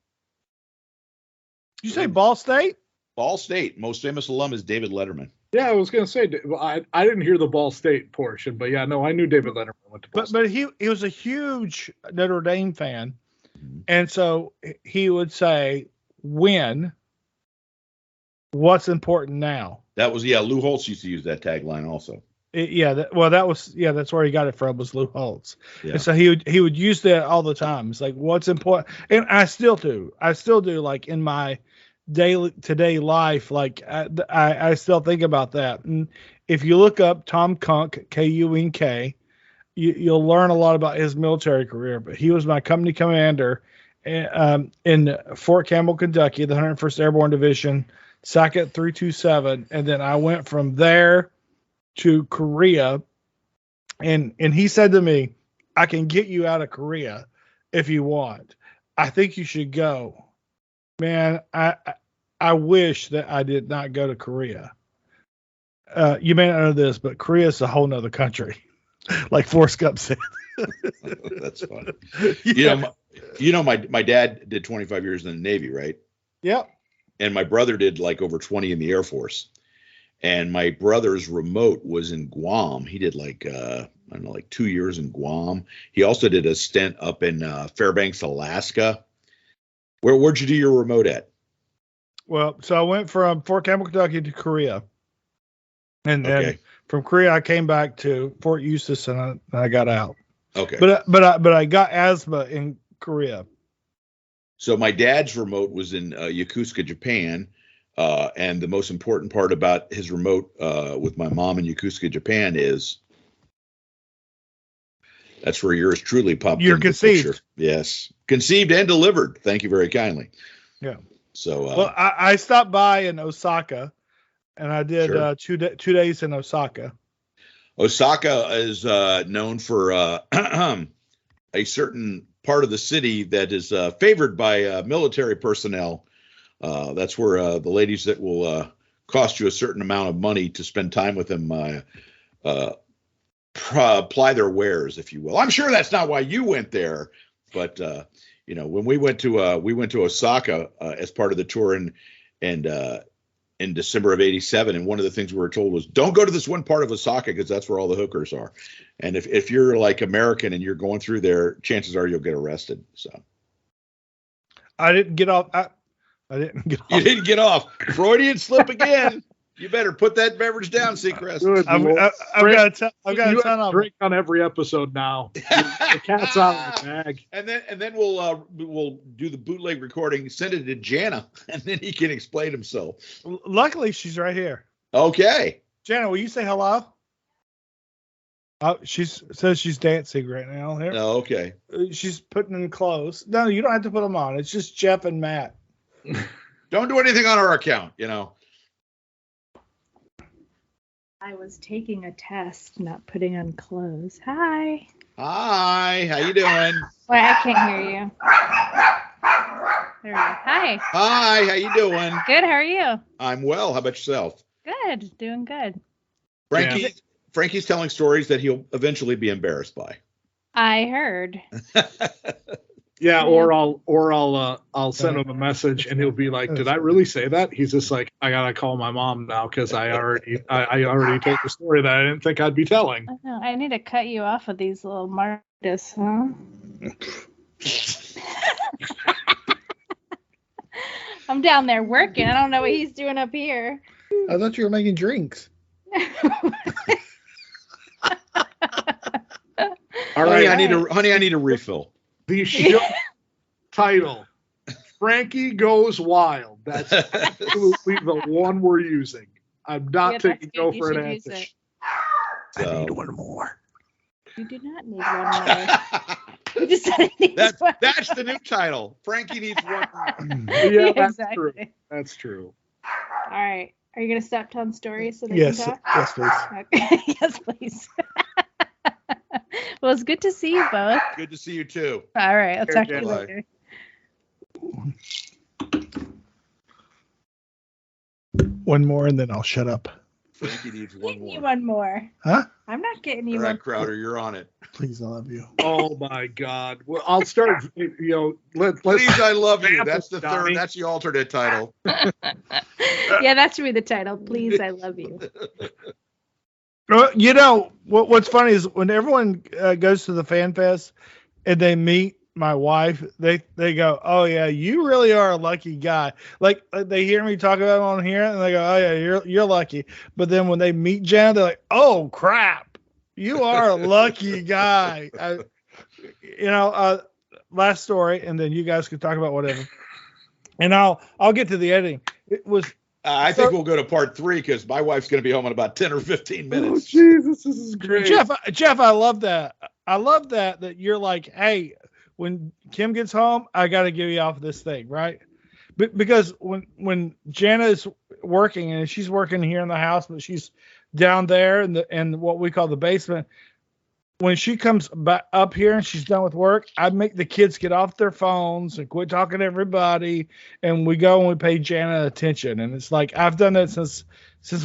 Did you say Ball State? Ball State. Most famous alum is David Letterman. Yeah, I was going to say, I didn't hear the Ball State portion, but yeah, no, I knew David Letterman went to Ball State. But he was a huge Notre Dame fan, and so he would say, "Win. What's important now?" That was Lou Holtz used to use that tagline also. That's where he got it from, was Lou Holtz. Yeah. And so he would use that all the time. It's like, what's important, and I still do, like in my day life, like I still think about that. And if you look up Tom Kunk, Kunk, you'll learn a lot about his military career. But he was my company commander in Fort Campbell, Kentucky, the 101st Airborne Division, Sackett 327, and then I went from there to Korea, and he said to me, "I can get you out of Korea if you want. I think you should go." Man, I wish that I did not go to Korea. You may not know this, but Korea is a whole nother country, like Forrest Gump said. That's funny. Yeah. My dad did 25 years in the Navy, right? Yep. And my brother did like over 20 in the Air Force. And my brother's remote was in Guam. He did like 2 years in Guam. He also did a stint up in Fairbanks, Alaska. Where'd you do your remote at? Well, so I went from Fort Campbell, Kentucky to Korea. And then from Korea, I came back to Fort Eustis and I got out. Okay. But I got asthma in Korea. So my dad's remote was in Yokosuka, Japan. And the most important part about his remote with my mom in Yokosuka, Japan is that's where yours truly popped. You're conceived. Picture. Yes. Conceived and delivered. Thank you very kindly. Yeah. So, well, I stopped by in Osaka and I did 2 days in Osaka. Osaka is known for a certain part of the city that is favored by military personnel. That's where the ladies that will cost you a certain amount of money to spend time with them, ply their wares, if you will. I'm sure that's not why you went there, but when we went to Osaka as part of the tour in December of '87, and one of the things we were told was, don't go to this one part of Osaka because that's where all the hookers are. And if you're like American and you're going through there, chances are you'll get arrested. So I didn't get off. I didn't get off. You didn't get off. Freudian slip again. You better put that beverage down, Seacrest. I've got to ton of drink on every episode now. The cat's out of the bag. And then we'll do the bootleg recording, send it to Jana, and then he can explain himself. Luckily, she's right here. Okay. Jana, will you say hello? She says she's dancing right now. Here. Oh, okay. She's putting in clothes. No, you don't have to put them on. It's just Jeff and Matt. Don't do anything on our account, I was taking a test, not putting on clothes. Hi. Hi, how you doing? Wait, I can't hear you. There we go. Hi. Hi, how you doing? Good, how are you? I'm well. How about yourself? Good, doing good. Frankie's telling stories that he'll eventually be embarrassed by. I heard. Yeah, or I'll send him a message and he'll be like, "Did I really say that?" He's just like, "I gotta call my mom now because I already told the story that I didn't think I'd be telling." I need to cut you off of these little martyrs, huh? I'm down there working. I don't know what he's doing up here. I thought you were making drinks. All right, honey, I need a refill. The show title, Frankie Goes Wild. That's absolutely the one we're using. I'm not taking go for an answer. I need one more. You do not need one more. You just said it needs one. That's the new title. Frankie needs one more. Yeah, that's exactly. true. That's true. All right. Are you going to stop telling stories so they Yes, can talk? yes, please. Okay. Yes, please. Well, it's good to see you both. Good to see you too. All right. I'll talk to you Bye. later. One more and then I'll shut up. Frankie needs one Give me more. one more. Huh? I'm not getting you All one. right, Crowder, you're on it. Please, I love you. Oh my God. Well, I'll start. Let's. Please, I love you. That's the Donnie. third. That's the alternate title. Yeah, that should be the title. Please, I love you. What's funny is when everyone goes to the Fan Fest and they meet my wife, they go, "Oh yeah, you really are a lucky guy." Like they hear me talk about it on here and they go, "Oh yeah, you're lucky." But then when they meet Jan, they're like, "Oh crap, you are a lucky guy." Last story, and then you guys can talk about whatever. And I'll get to the editing. It was. I think we'll go to part 3 because my wife's going to be home in about 10 or 15 Oh minutes. Jesus, this is great. Jeff, I love that. I love that you're like, hey, when Kim gets home, I got to give you off this thing, right? Because when Jana is working and she's working here in the house, but she's down there in what we call the basement. When she comes back up here and she's done with work, I make the kids get off their phones and quit talking to everybody, and we go and we pay Jana attention. And it's like I've done that since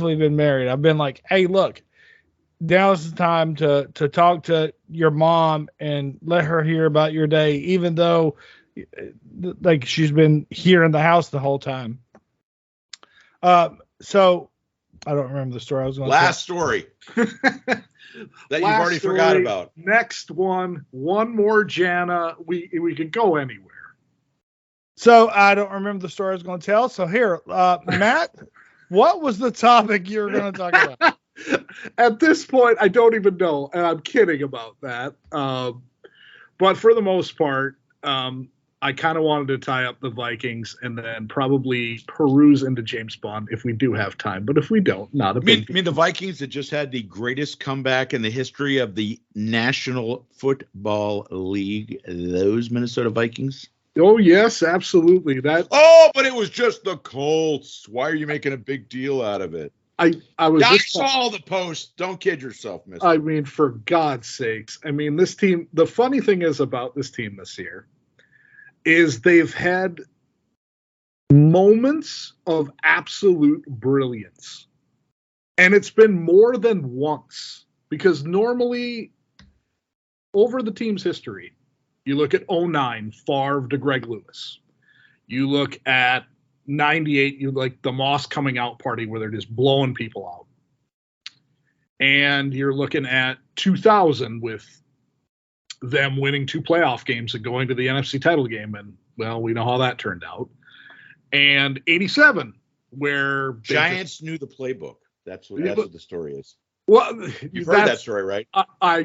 we've been married. I've been like, hey, look, now's the time to talk to your mom and let her hear about your day, even though like she's been here in the house the whole time. So I don't remember the story I was going to Last story. That you've already forgot about. Next one more Jana. We can go anywhere. So I don't remember the story I was going to tell. So here, Matt, what was the topic you were going to talk about? At this point, I don't even know, and I'm kidding about that. But for the most part, I kind of wanted to tie up the Vikings and then probably peruse into James Bond if we do have time. But if we don't, not a big I mean the Vikings that just had the greatest comeback in the history of the National Football League, those Minnesota Vikings? Oh, yes, absolutely. Oh, but it was just the Colts. Why are you making a big deal out of it? I saw the post. Don't kid yourself, mister. I mean, for God's sakes. I mean, this team, the funny thing is about this team this year is they've had moments of absolute brilliance. And it's been more than once, because normally over the team's history, you look at 09, Favre to Greg Lewis. You look at 98, you like the Moss coming out party where they're just blowing people out. And you're looking at 2000 with them winning 2 playoff games and going to the NFC title game. And, well, we know how that turned out. And 87, where Giants knew the playbook. That's what the story is. Well, you've heard that story, right?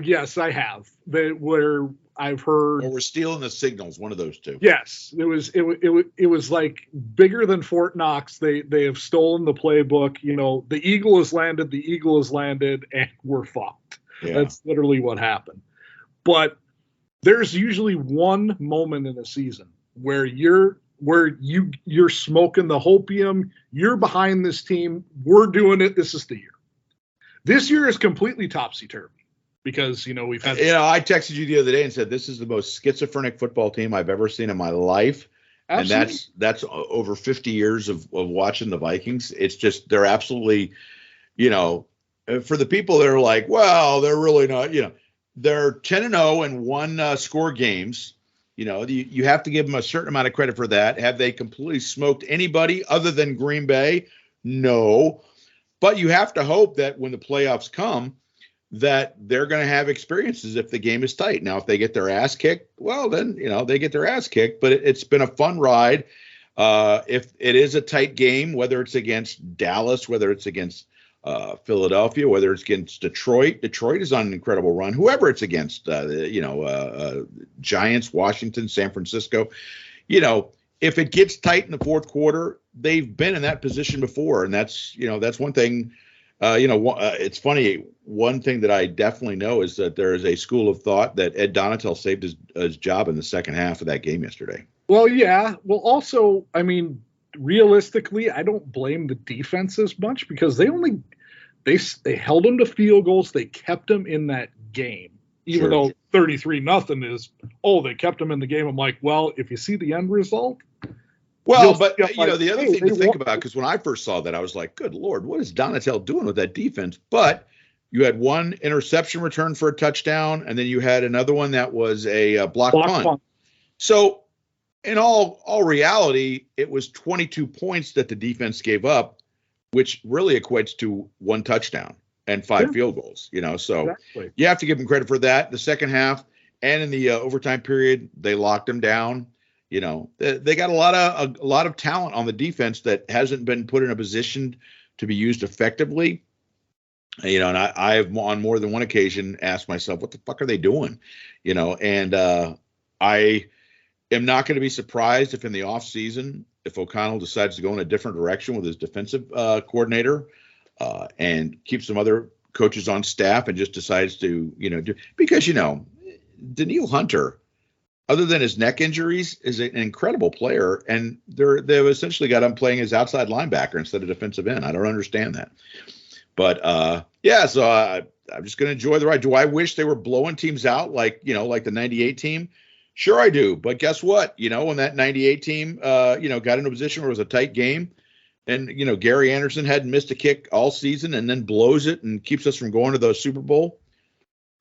Yes, I have. Where I've heard. Or we're stealing the signals. One of those two. Yes, it was like bigger than Fort Knox. They have stolen the playbook. You know, the eagle has landed. The eagle has landed, and we're fucked. Yeah. That's literally what happened. But there's usually one moment in a season where you're smoking the hopium. You're behind this team. We're doing it. This is the year. This year is completely topsy-turvy because, we've had... I texted you the other day and said, this is the most schizophrenic football team I've ever seen in my life. Absolutely. And that's over 50 years of watching the Vikings. It's just, they're absolutely, for the people that are like, well, they're really not, they're 10-0 in one score games. You have to give them a certain amount of credit for that. Have they completely smoked anybody other than Green Bay? No. But you have to hope that when the playoffs come, that they're going to have experiences if the game is tight. Now, if they get their ass kicked, well, then, they get their ass kicked. But it's been a fun ride. If it is a tight game, whether it's against Dallas, whether it's against Philadelphia, whether it's against Detroit is on an incredible run. Whoever it's against, Giants, Washington, San Francisco, if it gets tight in the fourth quarter, they've been in that position before. And that's one thing, it's funny. One thing that I definitely know is that there is a school of thought that Ed Donatel saved his job in the second half of that game yesterday. Well, yeah. Well, also, realistically, I don't blame the defense as much because they held them to field goals. They kept them in that game, even though 33-0 is, they kept them in the game. I'm like, well, if you see the end result. Well, but the other thing to think about, because when I first saw that, I was like, good Lord, what is Donatel doing with that defense? But you had one interception return for a touchdown, and then you had another one that was a block punt. So in all reality, it was 22 points that the defense gave up, which really equates to one touchdown and 5 field goals, so exactly. You have to give them credit for that. The second half and in the overtime period, they locked them down. They got a lot of talent on the defense that hasn't been put in a position to be used effectively. And I have on more than one occasion asked myself, what the fuck are they doing? And I am not going to be surprised if in the off season, if O'Connell decides to go in a different direction with his defensive coordinator and keep some other coaches on staff and just decides to, because, Daniil Hunter, other than his neck injuries, is an incredible player. And they've essentially got him playing as outside linebacker instead of defensive end. I don't understand that. But, so I'm just going to enjoy the ride. Do I wish they were blowing teams out like the 98 team? Sure, I do. But guess what? When that 98 team, got in a position where it was a tight game and, Gary Anderson hadn't missed a kick all season and then blows it and keeps us from going to the Super Bowl.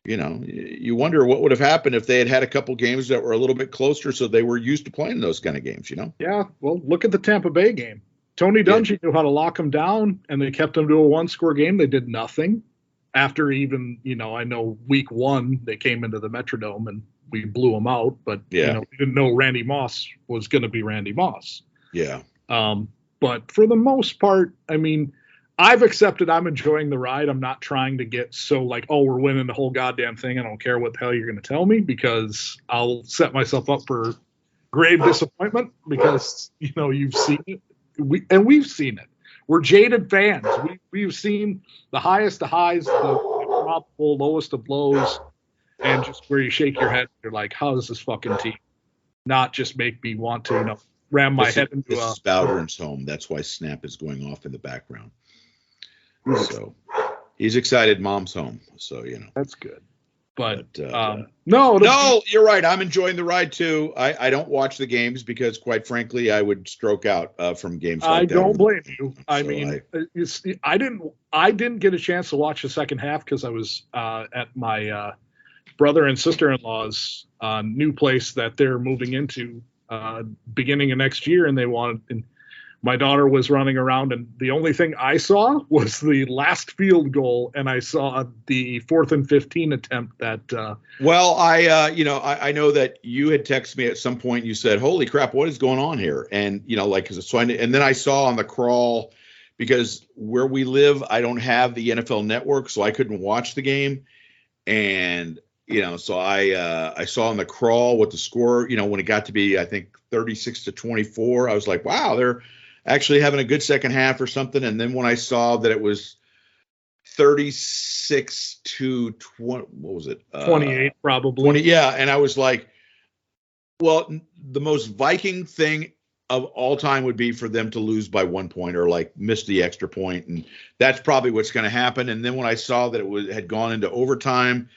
You wonder what would have happened if they had a couple games that were a little bit closer so they were used to playing those kind of games, Yeah, well, look at the Tampa Bay game. Tony Dungy knew how to lock them down, and they kept them to a one-score game. They did nothing. After even, I know week 1, they came into the Metrodome, and we blew them out. But, we didn't know Randy Moss was going to be Randy Moss. Yeah. But for the most part, I've accepted I'm enjoying the ride. I'm not trying to get so like, we're winning the whole goddamn thing. I don't care what the hell you're going to tell me because I'll set myself up for grave disappointment because, you've seen it. We've seen it. We're jaded fans. We've seen the highest of highs, the probable lowest of lows, and just where you shake your head. You're like, how does this fucking team not just make me want to, ram my head into this is Bowdren's home. That's why Snap is going off in the background. So he's excited mom's home. So, That's good. But no, you're right. I'm enjoying the ride too. I don't watch the games because, quite frankly, I would stroke out from games like that. I don't blame you. I mean, I didn't get a chance to watch the second half because I was at my brother and sister-in-law's new place that they're moving into beginning of next year, and my daughter was running around, and the only thing I saw was the last field goal, and I saw the 4th and 15 attempt that. Well, I know that you had texted me at some point. You said, "Holy crap, what is going on here?" And and then I saw on the crawl, because where we live, I don't have the NFL Network, so I couldn't watch the game, and so I saw on the crawl what the score. When it got to be, I think 36-24, I was like, "Wow, they're actually having a good second half or something." And then when I saw that it was 36-20, what was it? 28 probably. 20, yeah. And I was like, well, the most Viking thing of all time would be for them to lose by 1 point or like miss the extra point. And that's probably what's going to happen. And then when I saw that it had gone into overtime,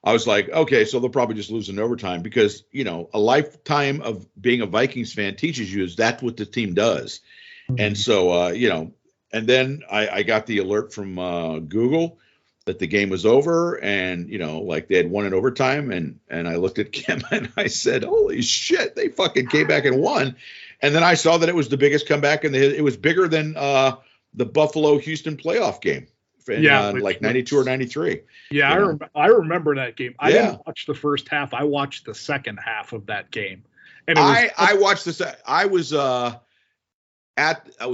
I was like, okay, so they'll probably just lose in overtime because, a lifetime of being a Vikings fan teaches you is that's what the team does. And so, and then I got the alert from Google that the game was over and, like they had won in overtime. And I looked at Kim and I said, holy shit, they fucking came back and won. And then I saw that it was the biggest comeback it was bigger than the Buffalo-Houston playoff game. Like 92 or 93. Yeah, I remember that game. I didn't watch the first half. I watched the second half of that game. And I watched this. I was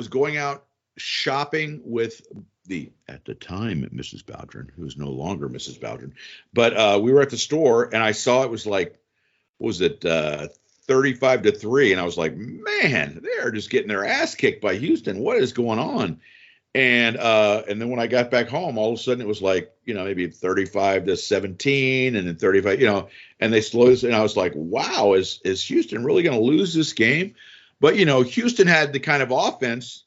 going out shopping with at the time Mrs. Bowdren, who is no longer Mrs. Bowdren, but we were at the store and I saw it was like, what was it, 35-3, and I was like, man, they're just getting their ass kicked by Houston. What is going on? And then when I got back home, all of a sudden it was like, maybe 35-17 and then 35, and they slowed us. And I was like, wow, is Houston really going to lose this game? But, Houston had the kind of offense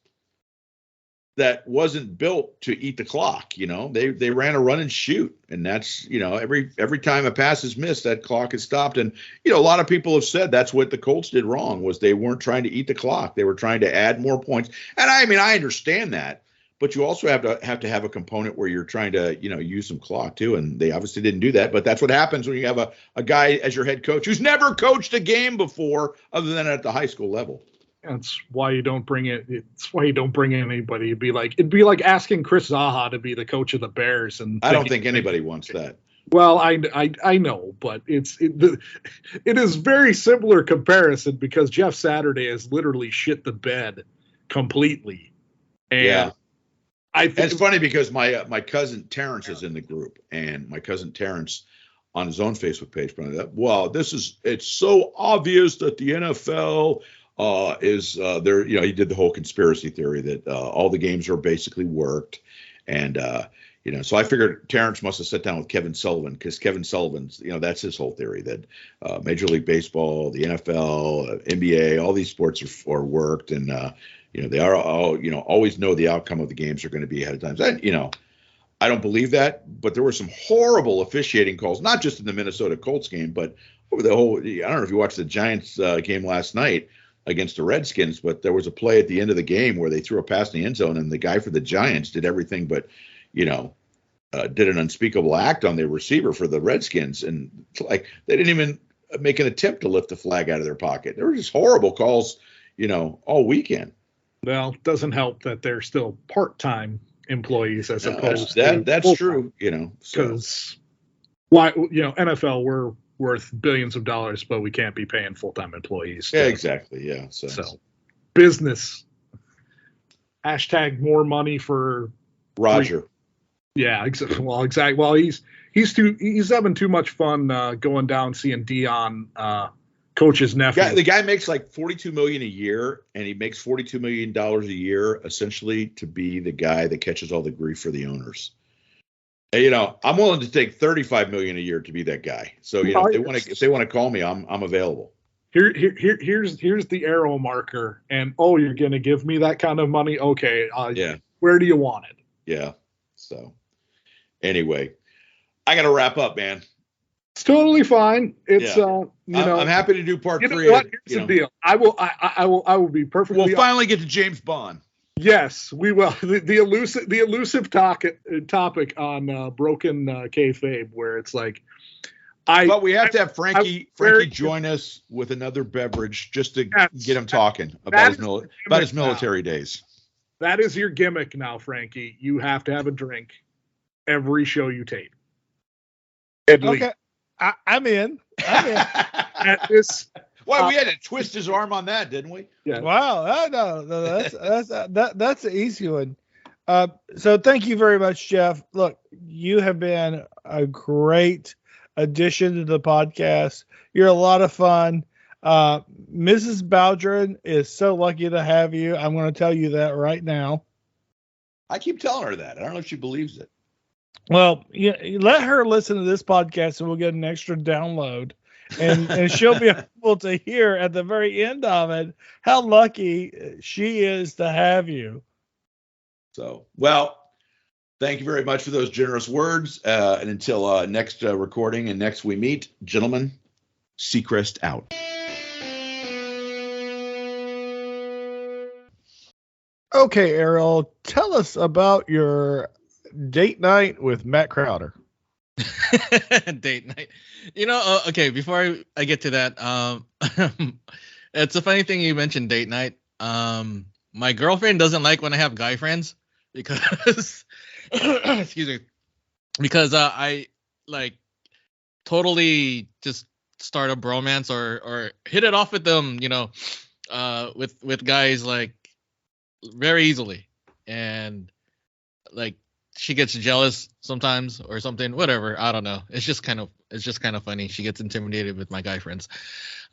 that wasn't built to eat the clock. They ran a run and shoot. And that's, every time a pass is missed, that clock is stopped. And, a lot of people have said that's what the Colts did wrong was they weren't trying to eat the clock. They were trying to add more points. And I understand that. But you also have to have a component where you're trying to, use some clock too. And they obviously didn't do that. But that's what happens when you have a guy as your head coach who's never coached a game before other than at the high school level. That's why you don't bring it. It's why you don't bring in anybody. It'd be like asking Chris Zaha to be the coach of the Bears. And I don't think anybody wants that. Well, I know, but it is very similar comparison because Jeff Saturday has literally shit the bed completely. And yeah. And it's funny because my cousin Terrence is in the group, and my cousin Terrence on his own Facebook page pointed out, well, it's so obvious that the NFL is there. He did the whole conspiracy theory that all the games are basically worked, and so I figured Terrence must have sat down with Kevin Sullivan because Kevin Sullivan's that's his whole theory that Major League Baseball, the NFL, NBA, all these sports are worked, and they are all, always know the outcome of the games are going to be ahead of time. And, I don't believe that, but there were some horrible officiating calls, not just in the Minnesota Colts game, but over the whole, I don't know if you watched the Giants game last night against the Redskins, but there was a play at the end of the game where they threw a pass in the end zone and the guy for the Giants did everything but, did an unspeakable act on the receiver for the Redskins. And like, they didn't even make an attempt to lift the flag out of their pocket. There were just horrible calls, all weekend. Well, it doesn't help that they're still part-time employees as opposed to that's true, because why NFL we're worth billions of dollars, but we can't be paying full-time employees. Yeah, exactly. Yeah. So business. # more money for Roger. Yeah, exactly. Well, exactly. Well, he's having too much fun going down seeing Dion. Coach's nephew. The guy makes like $42 million a year, and he makes $42 million a year essentially to be the guy that catches all the grief for the owners. And, I'm willing to take $35 million a year to be that guy. So if they want to call me, I'm available. Here's the arrow marker, and you're gonna give me that kind of money? Okay, yeah. Where do you want it? Yeah. So anyway, I got to wrap up, man. It's totally fine. It's Yeah. I'm happy to do part 3. What? Here's the deal. I will be perfectly. We'll finally get to James Bond. Yes, we will. The elusive topic on broken kayfabe, where it's like, but we have to have Frankie join us with another beverage just to get him talking about his military days. That is your gimmick now, Frankie. You have to have a drink every show you tape. Okay, I'm in. At this. Well, we had to twist his arm on that, didn't we? Yeah. Wow. No, that's an easy one. So thank you very much, Jeff. Look, you have been a great addition to the podcast. You're a lot of fun. Mrs. Bowdren is so lucky to have you. I'm going to tell you that right now. I keep telling her that. I don't know if she believes it. Well, let her listen to this podcast and we'll get an extra download. And she'll be able to hear at the very end of it how lucky she is to have you. So, well, thank you very much for those generous words. And until next recording and next we meet, gentlemen, Seacrest out. Okay, Ariel, tell us about your date night with Matt Crowder. Date night. Okay, before I get to that, it's a funny thing you mentioned date night. My girlfriend doesn't like when I have guy friends because excuse me, because I like totally just start a bromance or hit it off with them, with guys like very easily, and like she gets jealous sometimes or something, whatever. I don't know. It's just kind of funny. She gets intimidated with my guy friends.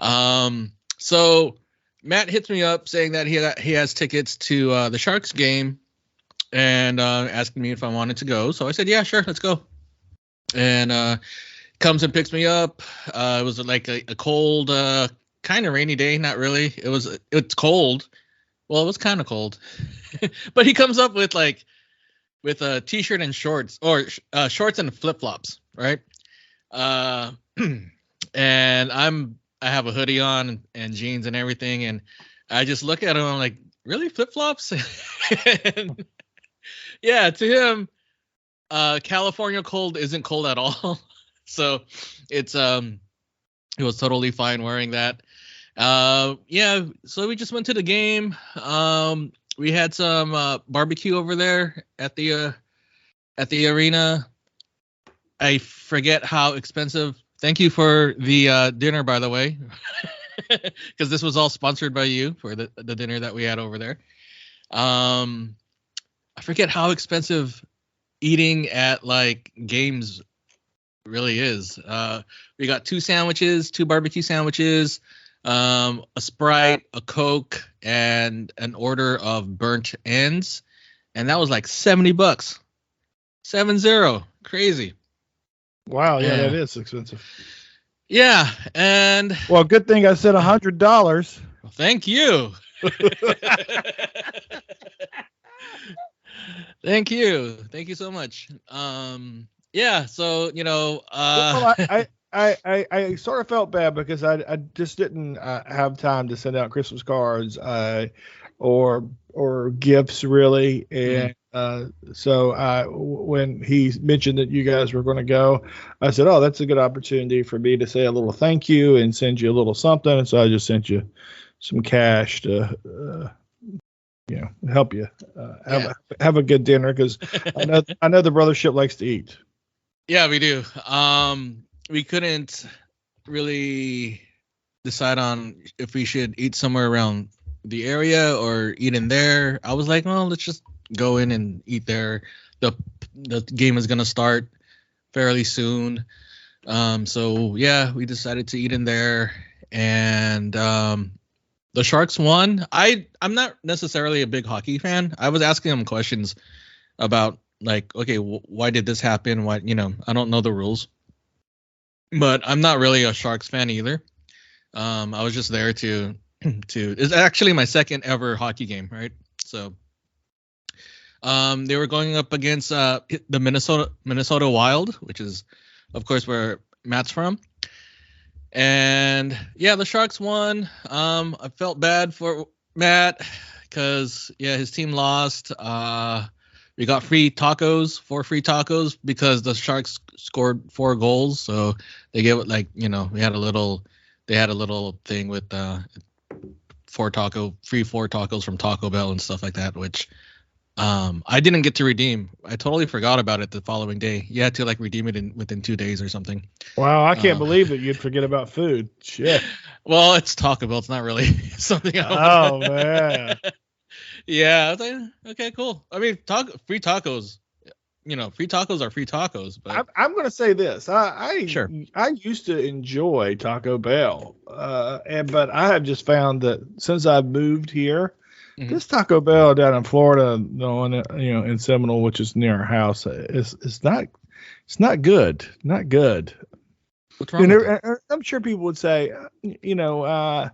So Matt hits me up saying that he has tickets to the Sharks game and asking me if I wanted to go. So I said, yeah, sure, let's go. And comes and picks me up. It was like a cold, kind of rainy day. Not really. It's cold. Well, it was kind of cold, but he comes up with a t-shirt and shorts, or shorts and flip-flops, right? And I have a hoodie on and jeans and everything, and I just look at him, I'm like, really, flip-flops? And yeah, to him, California cold isn't cold at all. So it was totally fine wearing that. Yeah, so we just went to the game. We had some barbecue over there at the arena. I forget how expensive. Thank you for the dinner, by the way, because this was all sponsored by you for the dinner that we had over there. I forget how expensive eating at like games really is. We got 2 barbecue sandwiches, a Sprite, a Coke, and an order of burnt ends, and that was like $70. 70, crazy. Wow, yeah, that is expensive. Yeah, and well, good thing I said $100. Well, thank you. Thank you so much. Yeah, so well, I sort of felt bad because I just didn't have time to send out Christmas cards or gifts really, and so when he mentioned that you guys were going to go, I said, oh, that's a good opportunity for me to say a little thank you and send you a little something, and so I just sent you some cash to help you have a good dinner, because I know the Brothership likes to eat. Yeah, we do. We couldn't really decide on if we should eat somewhere around the area or eat in there. I was like, well, let's just go in and eat there. The game is gonna start fairly soon. So yeah, we decided to eat in there, and the Sharks won. I'm not necessarily a big hockey fan. I was asking them questions about like, okay, why did this happen? Why, I don't know the rules. But I'm not really a Sharks fan either. I was just there to it's actually my second ever hockey game, right? So they were going up against the Minnesota Wild, which is of course where Matt's from. And yeah, the Sharks won. I felt bad for Matt because his team lost. We got four free tacos because the Sharks scored 4 goals. So they gave it they had a little thing with four tacos from Taco Bell and stuff like that, which I didn't get to redeem. I totally forgot about it the following day. You had to redeem it within 2 days or something. Wow, I can't believe that you'd forget about food. Shit. Well, it's Taco Bell. It's not really something. Oh man. Yeah, I was like, okay, cool. I mean, free tacos. Free tacos are free tacos. But I'm going to say this. Sure. I used to enjoy Taco Bell, but I have just found that since I've moved here, this Taco Bell down in Florida, in Seminole, which is near our house, it's not good. Not good. What's wrong with it? I'm sure people would say, I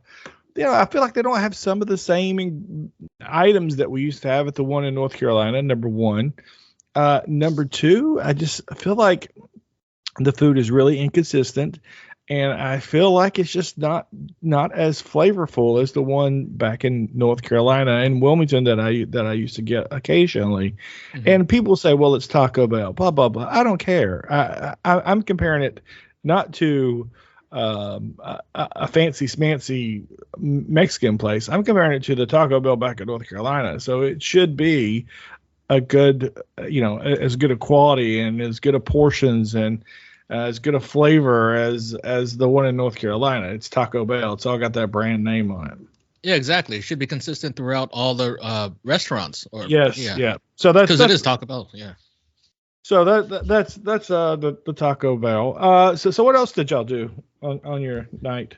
feel like they don't have some of the same items that we used to have at the one in North Carolina, number one. Number two, I feel like the food is really inconsistent, and I feel like it's just not as flavorful as the one back in North Carolina and Wilmington that I used to get occasionally. And people say, well, it's Taco Bell, blah, blah, blah. I don't care. I'm comparing it not to a fancy smancy Mexican place. I'm comparing it to the Taco Bell back in North Carolina. So it should be a good, as good a quality and as good a portions and as good a flavor as the one in North Carolina. It's Taco Bell. It's all got that brand name on it. Yeah, exactly. It should be consistent throughout all the restaurants. Yes. Yeah. So that's it is Taco Bell. Yeah. So that's the Taco Bell. So what else did y'all do on your night?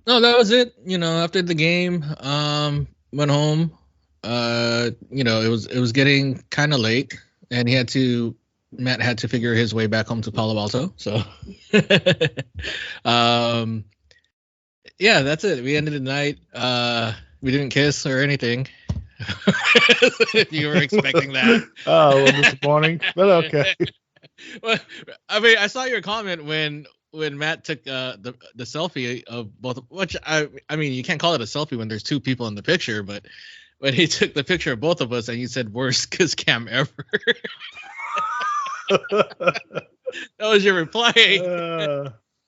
No, that was it. After the game, went home. It was getting kind of late, and Matt had to figure his way back home to Palo Alto. So, yeah, that's it. We ended the night. We didn't kiss or anything. If you were expecting that. Oh, well, disappointing, but okay. Well, I mean, I saw your comment when Matt took the selfie of both, which I mean, you can't call it a selfie when there's 2 people in the picture, but when he took the picture of both of us and you said worst kiss cam ever. That was your reply.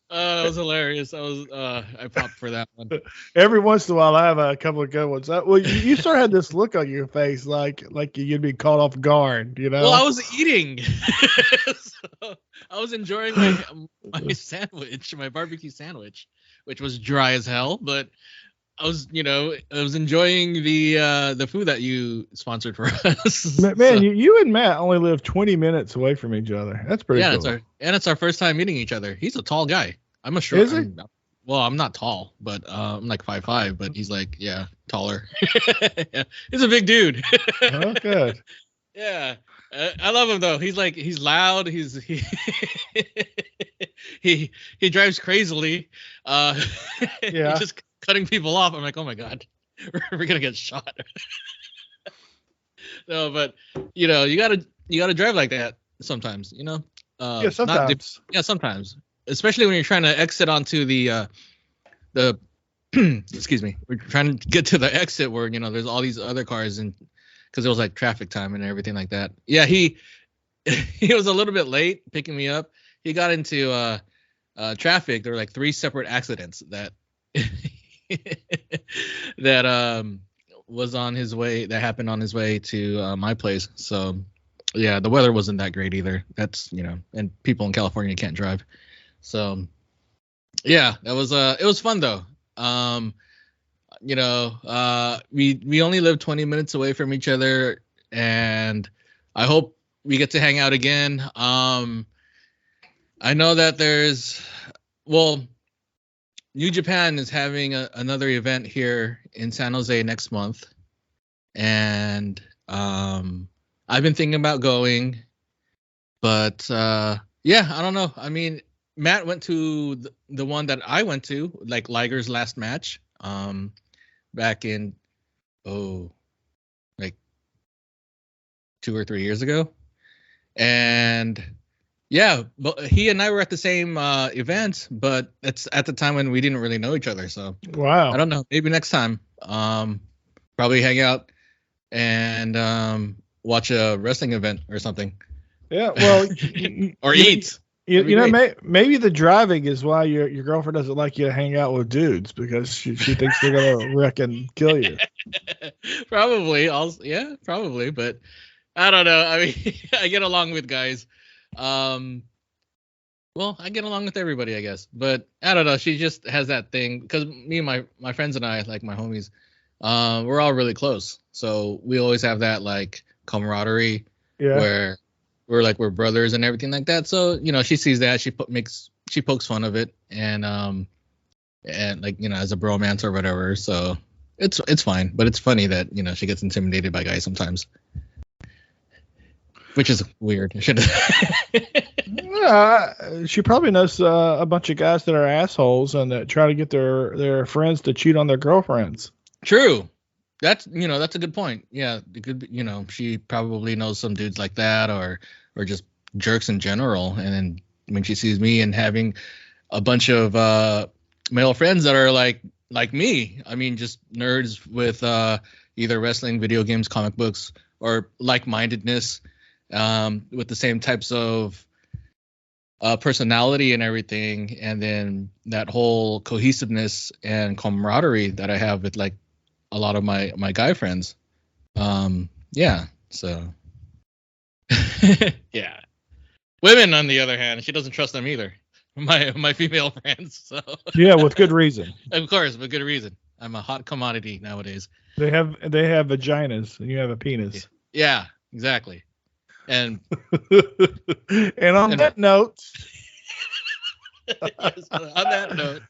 That was hilarious. I popped for that one. Every once in a while, I have a couple of good ones. Well, you sort of had this look on your face, like you'd be caught off guard, Well, I was eating. So I was enjoying my sandwich, my barbecue sandwich, which was dry as hell, but I was enjoying the food that you sponsored for us. Man, so, you and Matt only live 20 minutes away from each other. That's pretty cool. It's our first time meeting each other. He's a tall guy. I'm a short. Is he? Well, I'm not tall, but I'm like 5'5", but he's taller. Yeah, he's a big dude. Oh, good. Yeah. I love him though. He's loud. He drives crazily. Yeah. He's just cutting people off. I'm like, oh my god, we're gonna get shot. No, but you gotta drive like that sometimes. Yeah, sometimes. Sometimes, especially when you're trying to exit onto the excuse me, we're trying to get to the exit where there's all these other cars and because it was like traffic time and everything like that. Yeah, he was a little bit late picking me up. He got into traffic. There were like 3 separate accidents that was on his way. That happened on his way to my place. So yeah, the weather wasn't that great either. That's and people in California can't drive. So yeah, that was it was fun though. We only live 20 minutes away from each other, and I hope we get to hang out again. I know that New Japan is having another event here in San Jose next month, and I've been thinking about going, but yeah, I don't know. I mean, Matt went to the one that I went to, like Liger's last match, back in like 2 or 3 years ago, and Yeah, but he and I were at the same event, but it's at the time when we didn't really know each other. So Wow. I don't know. Maybe next time. Probably hang out and watch a wrestling event or something. Yeah. Well, or eat. Maybe the driving is why your girlfriend doesn't like you to hang out with dudes, because she thinks they're gonna wreck and kill you. Probably. Probably. But I don't know. I mean, I get along with guys. Well, I get along with everybody, I guess. But I don't know. She just has that thing, because me and my friends and I, like my homies, we're all really close. So we always have that like camaraderie where we're brothers and everything like that. So, she sees that, she pokes fun of it, and like, as a bromance or whatever. So it's fine. But it's funny that, she gets intimidated by guys sometimes, which is weird. She probably knows a bunch of guys that are assholes and that try to get their friends to cheat on their girlfriends. True. That's a good point. Yeah, it could be, she probably knows some dudes like that, or just jerks in general. And then when she sees me and having a bunch of male friends that are like me, I mean, just nerds with either wrestling, video games, comic books, or like-mindedness, with the same types of personality and everything, and then that whole cohesiveness and camaraderie that I have with like a lot of my guy friends. Yeah, so yeah. Women, on the other hand, she doesn't trust them either. My female friends. So yeah, with good reason. Of course, with good reason. I'm a hot commodity nowadays. They have vaginas and you have a penis. Yeah, exactly. And on that note, yes, on that note,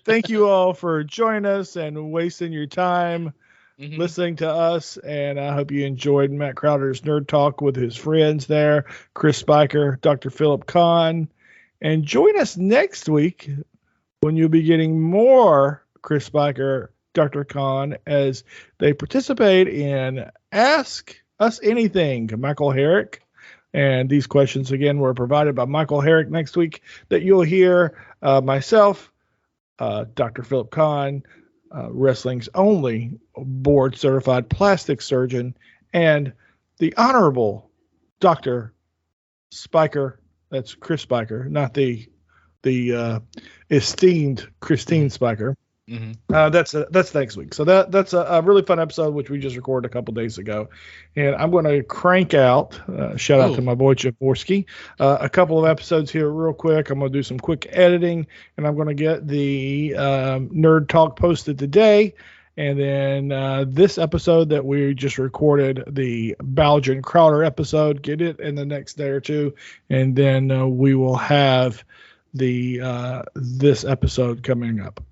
thank you all for joining us and wasting your time listening to us. And I hope you enjoyed Matt Crowder's Nerd Talk with his friends there, Chris Spiker, Dr. Philip Kahn. And join us next week when you'll be getting more Chris Spiker, Dr. Kahn, as they participate in Ask Us Anything, Michael Herrick. And these questions, again, were provided by Michael Herrick next week, that you'll hear myself, Dr. Philip Kahn, wrestling's only board-certified plastic surgeon, and the Honorable Dr. Spiker. That's Chris Spiker, not the esteemed Christine Spiker. That's next week. So that's a really fun episode, which we just recorded a couple days ago. And I'm going to crank out, shout out to my boy Jaworski, a couple of episodes here real quick. I'm going to do some quick editing, and I'm going to get the Nerd Talk posted today. And then this episode that we just recorded, the Bowdren Crowder episode, get it in the next day or two. And then we will have this episode coming up.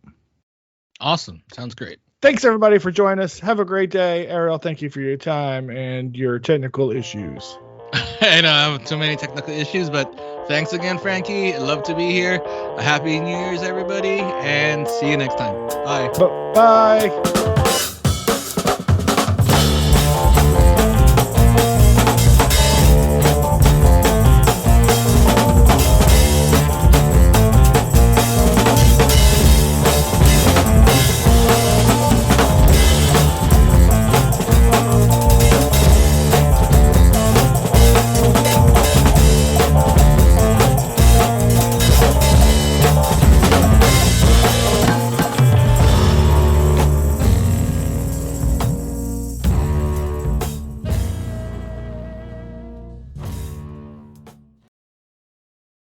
Awesome. Sounds great. Thanks, everybody, for joining us. Have a great day. Ariel, thank you for your time and your technical issues. I know I have too many technical issues, but thanks again, Frankie. Love to be here. Happy New Year's, everybody, and see you next time. Bye. Bye.